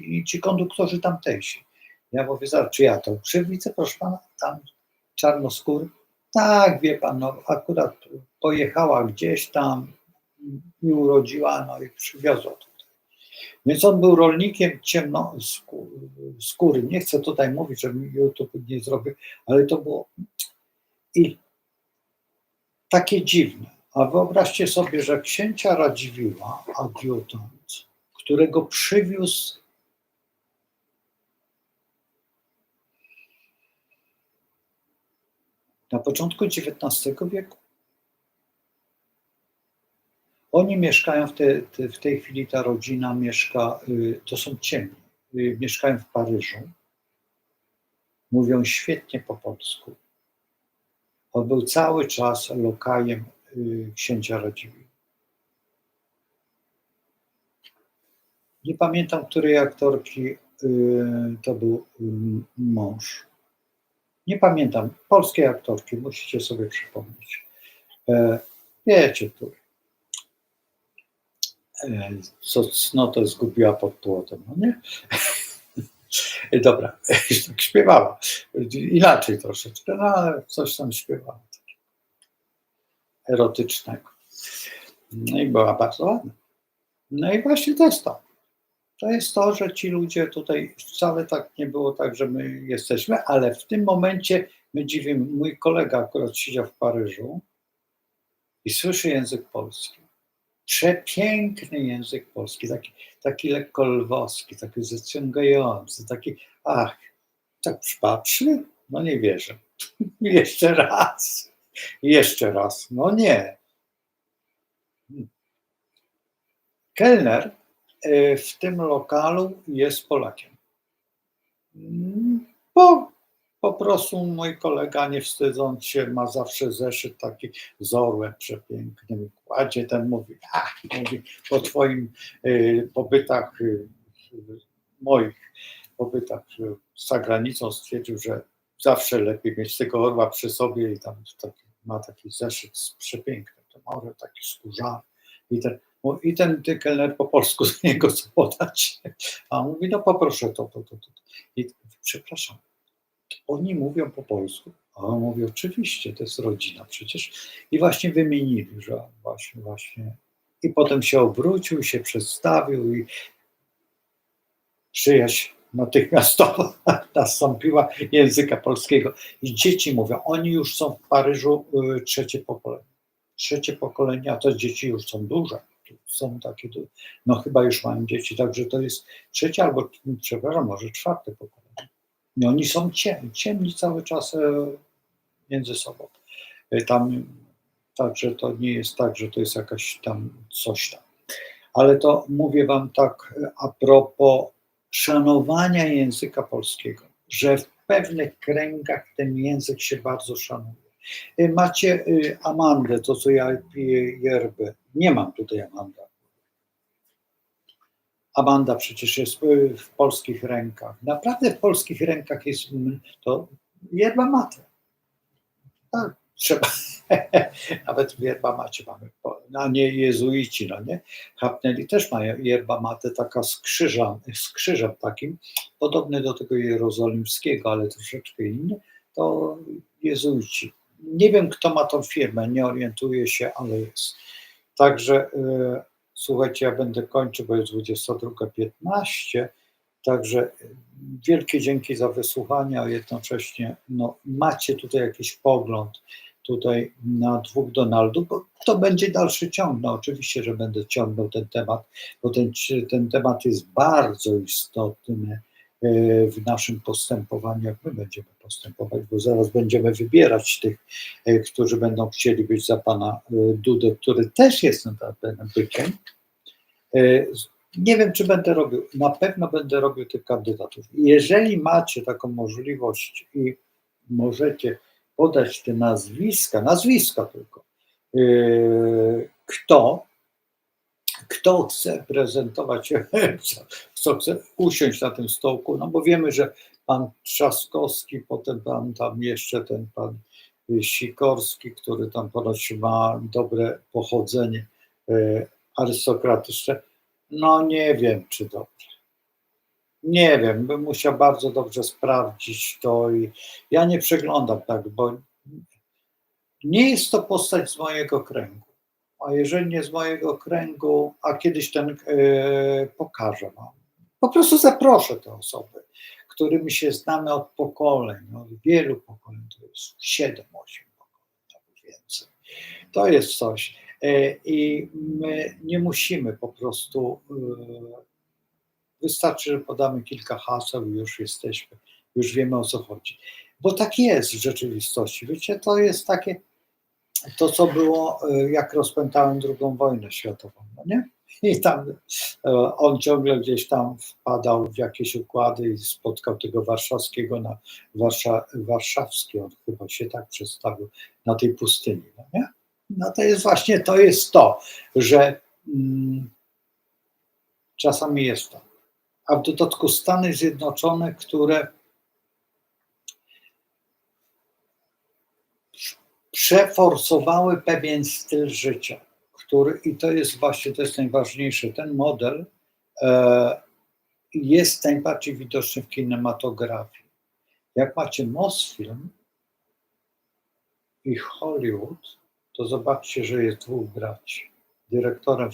i ci konduktorzy tamtejsi. Ja mówię, zaraz, czy ja to widzę, proszę pana, tam czarnoskóry? Tak, wie pan, no akurat pojechała gdzieś tam i urodziła, no i przywiozła tutaj. Więc on był rolnikiem ciemnoskóry. Nie chcę tutaj mówić, że YouTube nie zrobił, ale to było i takie dziwne. A wyobraźcie sobie, że księcia Radziwiłła, adiutant, którego przywiózł na początku XIX wieku. Oni mieszkają w tej chwili, ta rodzina mieszka, to są ciemni, mieszkają w Paryżu, mówią świetnie po polsku. On był cały czas lokajem księcia Radziwiłła. Nie pamiętam, której aktorki to był mąż. Nie pamiętam, polskiej aktorki, musicie sobie przypomnieć. Wiecie, który. Co cnotę zgubiła pod płotem, no nie? Dobra, tak śpiewała. Inaczej troszeczkę, no ale coś tam śpiewała. Erotycznego. No i była bardzo ładna. No i właśnie to jest to. To jest to, że ci ludzie tutaj wcale tak nie było tak, że my jesteśmy, ale w tym momencie my dziwimy. Mój kolega akurat siedział w Paryżu i słyszy język polski. Przepiękny język polski, taki lekko lwowski, taki zaciągający, taki, tak patrzy, no nie wierzę. Jeszcze raz, no nie. Kelner w tym lokalu jest Polakiem. Po prostu mój kolega, nie wstydząc się, ma zawsze zeszyt taki z orłem przepięknym. Kładzie ten, mówi, po twoim pobytach, moich pobytach za granicą stwierdził, że zawsze lepiej mieć tego orła przy sobie i tam ma taki zeszyt przepiękny, ten orzeł taki skórzany. I ten kelner po polsku z niego co podać. A on mówi, no poproszę to. I przepraszam, oni mówią po polsku, a on mówi, oczywiście, to jest rodzina przecież. I właśnie wymienili, że właśnie. I potem się obrócił, się przedstawił i przyjaźń natychmiastowo nastąpiła języka polskiego. I dzieci mówią, oni już są w Paryżu trzecie pokolenie. Trzecie pokolenie, a te dzieci już są duże. Są takie, no chyba już mają dzieci, także to jest trzecie albo, przepraszam, może czwarte pokolenie. No oni są ciemni cały czas między sobą. Tam, także to nie jest tak, że to jest jakaś tam coś tam. Ale to mówię wam tak a propos szanowania języka polskiego, że w pewnych kręgach ten język się bardzo szanuje. Macie Amandę, to co ja piję yerbę. Nie mam tutaj Amanda. Amanda przecież jest w polskich rękach. Naprawdę w polskich rękach jest to yerba mate. Tak, trzeba. Nawet w yerba macie mamy, a nie jezuici, no nie? Chapnęli też mają yerba mate, taka z krzyżem takim, podobny do tego jerozolimskiego, ale troszeczkę inny, to jezuici. Nie wiem, kto ma tą firmę, nie orientuję się, ale jest. Także słuchajcie, ja będę kończył, bo jest 22:15, także wielkie dzięki za wysłuchanie, a jednocześnie macie tutaj jakiś pogląd tutaj na dwóch Donaldów, bo to będzie dalszy ciąg. No oczywiście, że będę ciągnął ten temat, bo ten temat jest bardzo istotny w naszym postępowaniu, jak my będziemy postępować, bo zaraz będziemy wybierać tych, którzy będą chcieli być za pana Dudę, który też jest notabene bykiem. Nie wiem, czy będę robił, na pewno będę robił tych kandydatów. Jeżeli macie taką możliwość i możecie podać te nazwiska tylko, kto chce prezentować, kto chce usiąść na tym stołku, no bo wiemy, że pan Trzaskowski, potem tam jeszcze ten pan Sikorski, który tam ponoć ma dobre pochodzenie arystokratyczne, no nie wiem, czy dobrze. Nie wiem, bym musiał bardzo dobrze sprawdzić to i ja nie przeglądam tak, bo nie jest to postać z mojego kręgu. A jeżeli nie z mojego kręgu, a kiedyś ten pokażę wam. Po prostu zaproszę te osoby, którymi się znamy od pokoleń, od wielu pokoleń, to jest 7, 8 pokoleń, albo więcej. To jest coś. I my nie musimy po prostu, wystarczy, że podamy kilka haseł i już jesteśmy, już wiemy o co chodzi. Bo tak jest w rzeczywistości. Wiecie, to jest takie, to co było, jak rozpętałem II wojnę światową, no nie? I tam on ciągle gdzieś tam wpadał w jakieś układy i spotkał tego warszawskiego na warszawski, on chyba się tak przedstawił, na tej pustyni, no nie? No to jest właśnie, to jest to, że czasami jest to. A w dodatku Stany Zjednoczone, które przeforsowały pewien styl życia, który, i to jest właśnie, to jest najważniejsze, ten model jest najbardziej widoczny w kinematografii. Jak macie Mosfilm i Hollywood, to zobaczcie, że jest dwóch braci. Dyrektorem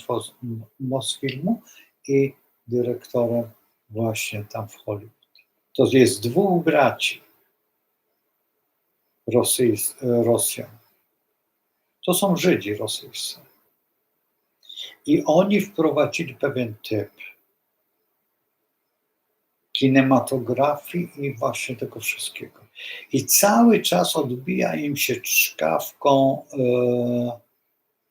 Mosfilmu i dyrektorem właśnie tam w Hollywood. To jest dwóch braci Rosjan. To są Żydzi rosyjscy. I oni wprowadzili pewien typ kinematografii i właśnie tego wszystkiego. I cały czas odbija im się czkawką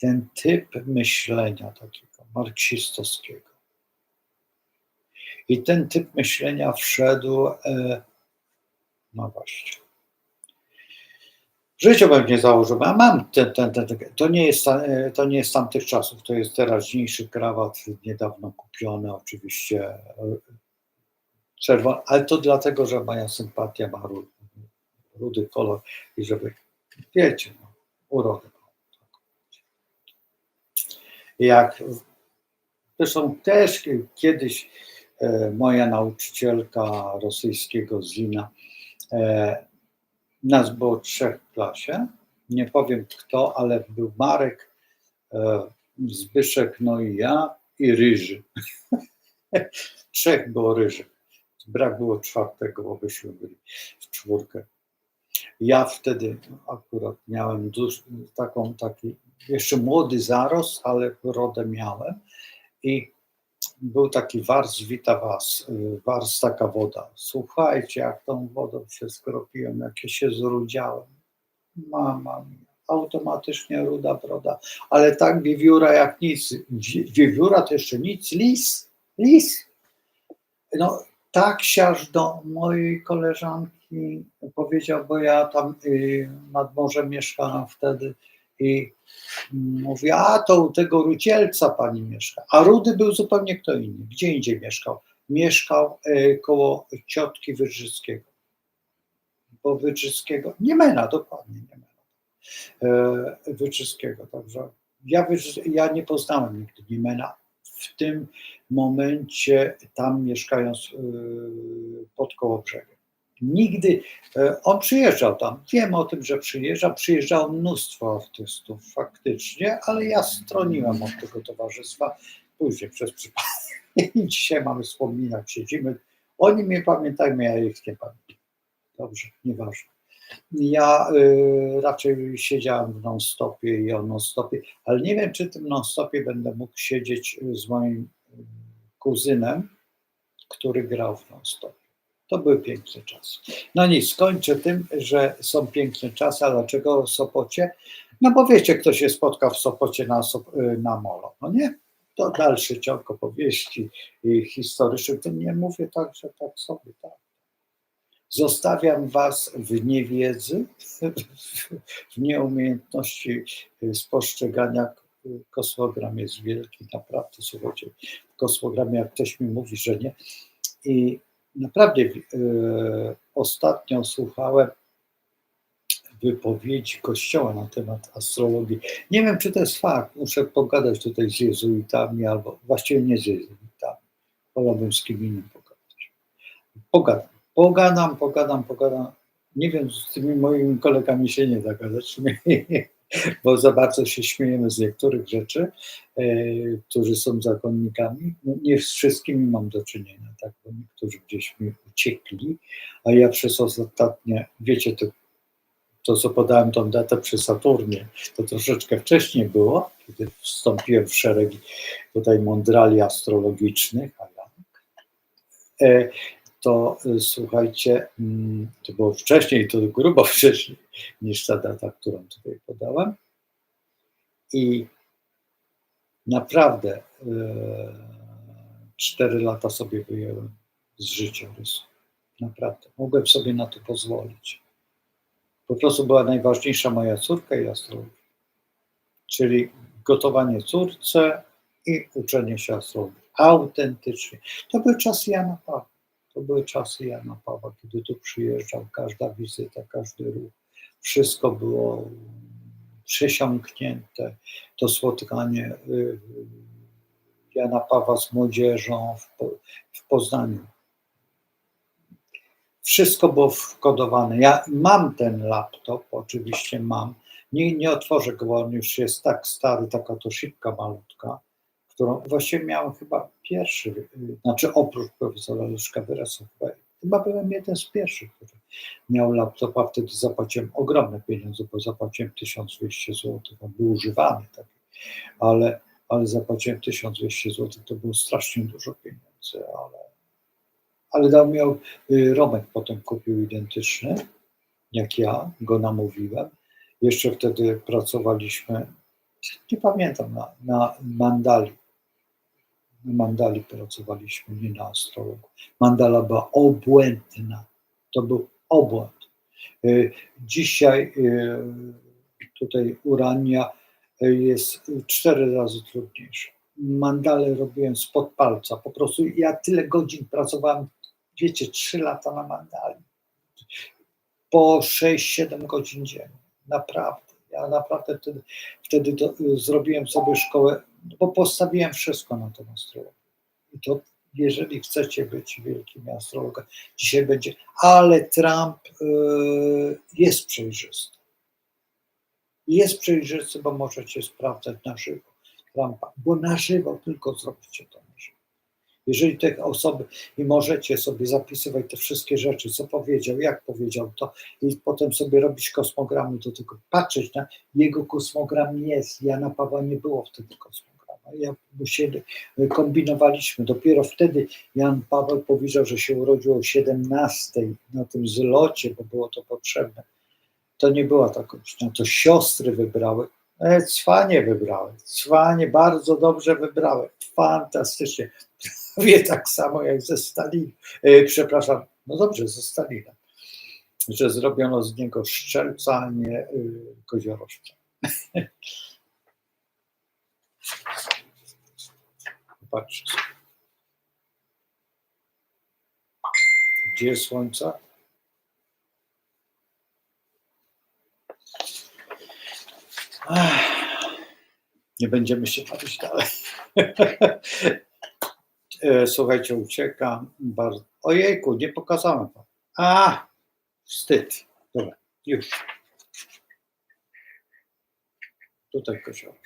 ten typ myślenia takiego marksistowskiego. I ten typ myślenia wszedł, no właśnie. Życie bym nie założył, a mam to nie jest z tamtych czasów, to jest teraźniejszy krawat, niedawno kupiony, oczywiście czerwony, ale to dlatego, że moja sympatia ma rudy kolor i żeby, wiecie, no, urodę. Jak zresztą też kiedyś moja nauczycielka rosyjskiego Zina, nas było 3 w klasie, nie powiem kto, ale był Marek, Zbyszek, no i ja i Ryży. 3 było Ryży. Brak było 4, bo byśmy byli w 4. Ja wtedy akurat miałem taki jeszcze młody zarost, ale brodę miałem i był taki wars, wita was, wars, taka woda. Słuchajcie, jak tą wodą się skropiłem, jak się zrudziałem. Mama mia, automatycznie ruda broda, ale tak wiewióra jak nic. Wiewióra to jeszcze nic, lis. No tak siaż do mojej koleżanki powiedział, bo ja tam nad morzem mieszkałam wtedy i mówi, a to u tego Rudzielca pani mieszka. A Rudy był zupełnie kto inny. Gdzie indziej mieszkał? Mieszkał koło ciotki Wydrzyckiego. Bo Wydrzyckiego, Niemena, dokładnie Niemena. Wydrzyckiego. Także ja nie poznałem nigdy Niemena. W tym momencie tam mieszkając pod Kołobrzegiem. Nigdy, on przyjeżdżał tam, wiem o tym, że przyjeżdżało mnóstwo artystów faktycznie, ale ja stroniłem od tego towarzystwa później przez przypadek. I dzisiaj mamy wspominać, siedzimy, oni mnie pamiętają, ja ich nie pamiętam. Dobrze, nieważne. Ja raczej siedziałem w non-stopie i o non-stopie, ale nie wiem, czy tym non-stopie będę mógł siedzieć z moim kuzynem, który grał w non-stopie. To były piękne czasy. No nic, skończę tym, że są piękne czasy, a dlaczego w Sopocie? No bo wiecie, kto się spotkał w Sopocie na Molo, no nie? To dalszy ciąg opowieści historycznych, to nie mówię tak, że tak sobie, tak. Zostawiam was w niewiedzy, w nieumiejętności spostrzegania. Kosmogram jest wielki, naprawdę, słuchajcie, w kosmogramie, jak ktoś mi mówi, że nie. I naprawdę ostatnio słuchałem wypowiedzi Kościoła na temat astrologii. Nie wiem, czy to jest fakt, muszę pogadać tutaj z jezuitami, albo właściwie nie z jezuitami, wolałbym z kim innym pogadać. Pogadam. Nie wiem, z tymi moimi kolegami się nie da gadać, bo za bardzo się śmiejemy z niektórych rzeczy, którzy są zakonnikami. No, nie z wszystkimi mam do czynienia, tak, bo niektórzy gdzieś mi uciekli, a ja przez ostatnie, wiecie, to co podałem tą datę przy Saturnie, to troszeczkę wcześniej było, kiedy wstąpiłem w szeregi tutaj mądrali astrologicznych, a ja to słuchajcie, to było wcześniej, to grubo wcześniej niż ta data, którą tutaj podałem. I naprawdę 4 lata sobie wyjęłem z życiorysu. Naprawdę. Mogłem sobie na to pozwolić. Po prostu była najważniejsza moja córka i astrologia. Czyli gotowanie córce i uczenie się astrologii. Autentycznie. To były czasy Jana Pawła. Kiedy tu przyjeżdżał, każda wizyta, każdy ruch, wszystko było przesiąknięte. To spotkanie Jana Pawła z młodzieżą w Poznaniu. Wszystko było wkodowane. Ja mam ten laptop, oczywiście mam. Nie otworzę go, bo on już jest tak stary, taka to szybka malutka, którą właściwie miałem chyba pierwszy, znaczy oprócz profesora Leszka Wyrasa, chyba byłem jeden z pierwszych, który miał laptopa. Wtedy zapłaciłem ogromne pieniądze, bo zapłaciłem 1200 zł. On był używany taki, ale zapłaciłem 1200 zł. To było strasznie dużo pieniędzy, ale dał mi, Romek potem kupił identyczny, jak ja go namówiłem. Jeszcze wtedy pracowaliśmy, nie pamiętam, na Mandali. Na Mandali pracowaliśmy, nie na astrologu. Mandala była obłędna. To był obłęd. Dzisiaj tutaj Urania jest 4 razy trudniejsza. Mandale robiłem spod palca. Po prostu ja tyle godzin pracowałem, wiecie, 3 lata na mandali. Po 6-7 godzin dziennie. Naprawdę. Ja naprawdę wtedy zrobiłem sobie szkołę, bo postawiłem wszystko na tą astrologię. I to, jeżeli chcecie być wielkimi astrologami, dzisiaj będzie, ale Trump jest przejrzysty. Jest przejrzysty, bo możecie sprawdzać na żywo Trumpa, bo na żywo tylko zrobicie to na żywo. Jeżeli te osoby, i możecie sobie zapisywać te wszystkie rzeczy, co powiedział, jak powiedział to, i potem sobie robić kosmogramy, to tylko patrzeć na jego kosmogram jest. Jana Pawła nie było wtedy kosmograma. Kombinowaliśmy. Dopiero wtedy Jan Paweł powiedział, że się urodził o 17 na tym zlocie, bo było to potrzebne. To nie była ta godzina, to siostry wybrały. Cwanie wybrały. Cwanie bardzo dobrze wybrały. Fantastycznie. Wie tak samo jak ze Stalinem. Przepraszam, no dobrze, ze Stalinem. Że zrobiono z niego szczelca, a nie koziorożca. Patrzcie. Gdzie jest słońce? Nie będziemy się bawić dalej. Słuchajcie, uciekam bardzo. Ojejku, nie pokazałem to. Wstyd. Dobra, już. Tutaj koziorożec.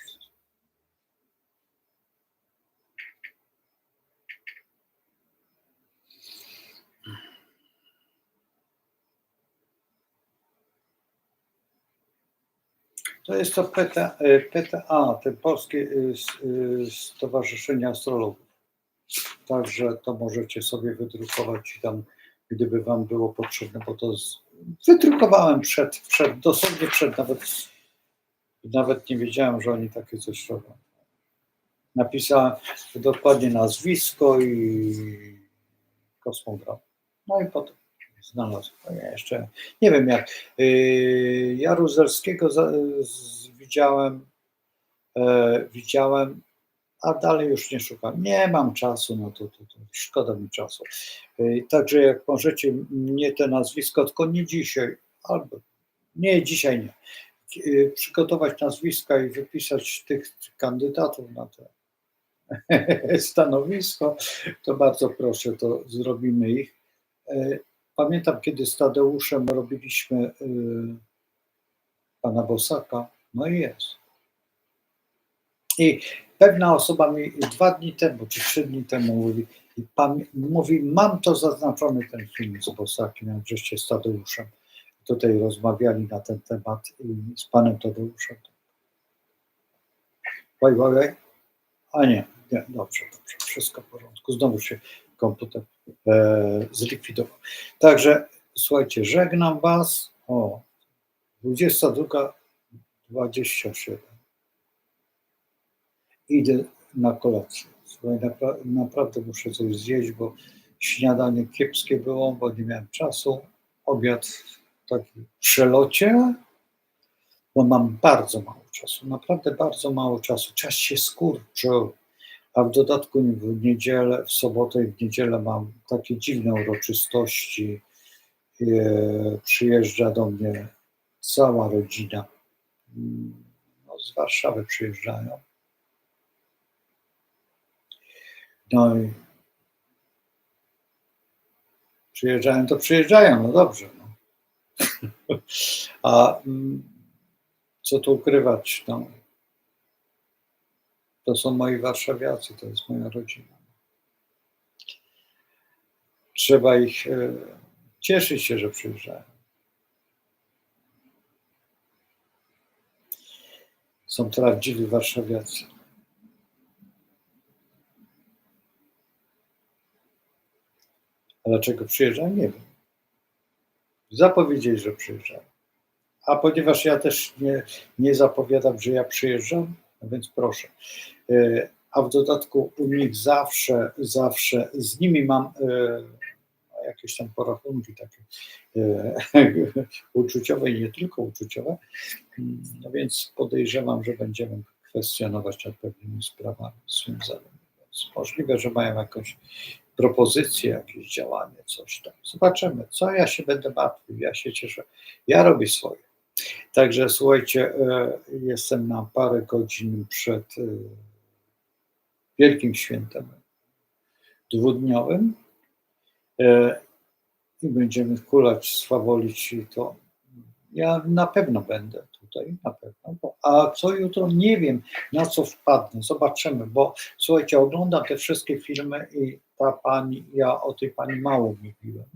To jest to PTA, te Polskie Stowarzyszenie Astrologów. Także to możecie sobie wydrukować i tam, gdyby wam było potrzebne, bo to wydrukowałem dosłownie przed, nawet nie wiedziałem, że oni takie coś robią. Napisałem dokładnie nazwisko i kosmogram. No i potem znalazłem. Ja jeszcze nie wiem jak. Jaruzelskiego widziałem, a dalej już nie szukam. Nie mam czasu na to, szkoda mi czasu. Także jak możecie mnie te nazwisko, tylko nie dzisiaj, albo nie, dzisiaj nie. Przygotować nazwiska i wypisać tych kandydatów na to stanowisko, to bardzo proszę, to zrobimy ich. Pamiętam, kiedy z Tadeuszem robiliśmy Pana Bosaka, no i jest. I pewna osoba mi 2 dni temu, czy 3 dni temu mówi, mam to zaznaczony ten film z Bosakiem, jak żeście z Tadeuszem tutaj rozmawiali na ten temat i z Panem Tadeuszem. Oj, a nie, dobrze, wszystko w porządku. Znowu się komputer zlikwidował. Także słuchajcie, żegnam Was. O, 22:27. Idę na kolację. Słuchaj, naprawdę muszę coś zjeść, bo śniadanie kiepskie było, bo nie miałem czasu. Obiad taki w przelocie, bo mam bardzo mało czasu, naprawdę bardzo mało czasu. Czas się skurczył, a w dodatku w niedzielę, w sobotę i w niedzielę mam takie dziwne uroczystości. Przyjeżdża do mnie cała rodzina. No, z Warszawy przyjeżdżają. No i przyjeżdżają, no dobrze. No. A co tu ukrywać? No, to są moi warszawiacy, to jest moja rodzina. Trzeba ich cieszyć się, że przyjeżdżają. Są prawdziwi warszawiacy. A dlaczego przyjeżdżają? Nie wiem. Zapowiedzieli, że przyjeżdżają. A ponieważ ja też nie zapowiadam, że ja przyjeżdżam, no więc proszę. A w dodatku u nich zawsze z nimi mam jakieś tam porachunki takie uczuciowe i nie tylko uczuciowe, no więc podejrzewam, że będziemy kwestionować nad pewnymi sprawami związanymi. Więc możliwe, że mają jakąś propozycję, jakieś działanie, coś tam. Zobaczymy, co ja się będę martwił, ja się cieszę. Ja robię swoje. Także słuchajcie, jestem na parę godzin przed Wielkim Świętem dwudniowym i będziemy kulać, swawolić i to. Ja na pewno będę tutaj, na pewno. A co jutro? Nie wiem, na co wpadnę. Zobaczymy, bo słuchajcie, oglądam te wszystkie filmy i ta pani, ja o tej pani mało mówiłem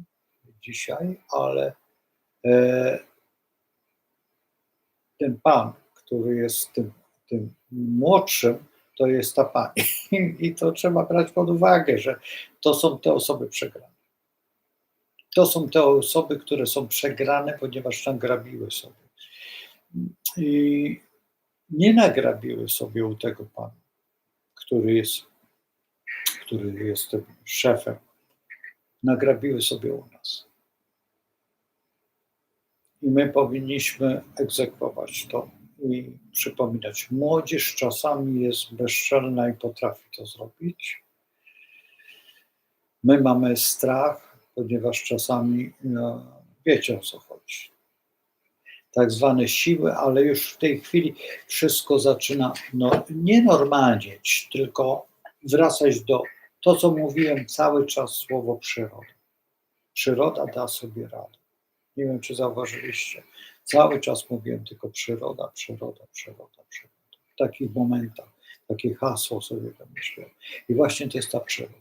dzisiaj, ale ten pan, który jest tym młodszym, to jest ta pani. I to trzeba brać pod uwagę, że to są te osoby przegrane. To są te osoby, które są przegrane, ponieważ nagrabiły sobie. I nie nagrabiły sobie u tego pana, który jest tym szefem. Nagrabiły sobie u nas. I my powinniśmy egzekwować to i przypominać. Młodzież czasami jest bezczelna i potrafi to zrobić. My mamy strach, ponieważ czasami wiecie, o co chodzi. Tak zwane siły, ale już w tej chwili wszystko zaczyna nie normalnieć, tylko wracać do to, co mówiłem cały czas, słowo przyroda. Przyroda da sobie radę. Nie wiem, czy zauważyliście. Cały czas mówiłem tylko przyroda. W takich momentach, takie hasło sobie wymyśliłem. I właśnie to jest ta przyroda.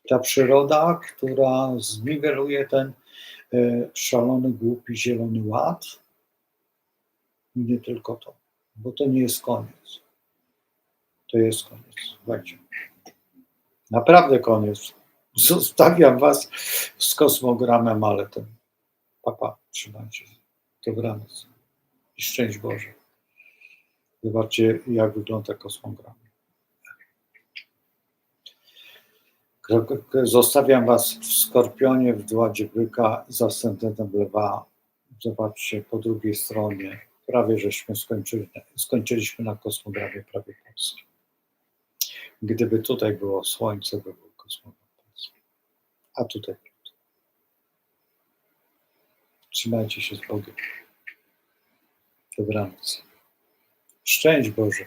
Ta przyroda, która zniweluje ten szalony, głupi, zielony ład. I nie tylko to, bo to nie jest koniec. To jest koniec. Słuchajcie. Naprawdę koniec. Zostawiam was z kosmogramem, ale ten papa, trzymajcie się. Dobranoc. I szczęść Boże. Zobaczcie, jak wygląda kosmogram. Zostawiam was w Skorpionie, w Dładzie Byka, z ascendentem Lewa. Zobaczcie, po drugiej stronie, prawie żeśmy skończyliśmy na kosmogramie prawie polskim. Gdyby tutaj było Słońce, by był kosmogram polski. A tutaj Pluton. Trzymajcie się z Bogiem. Dobranoc. Szczęść Boże.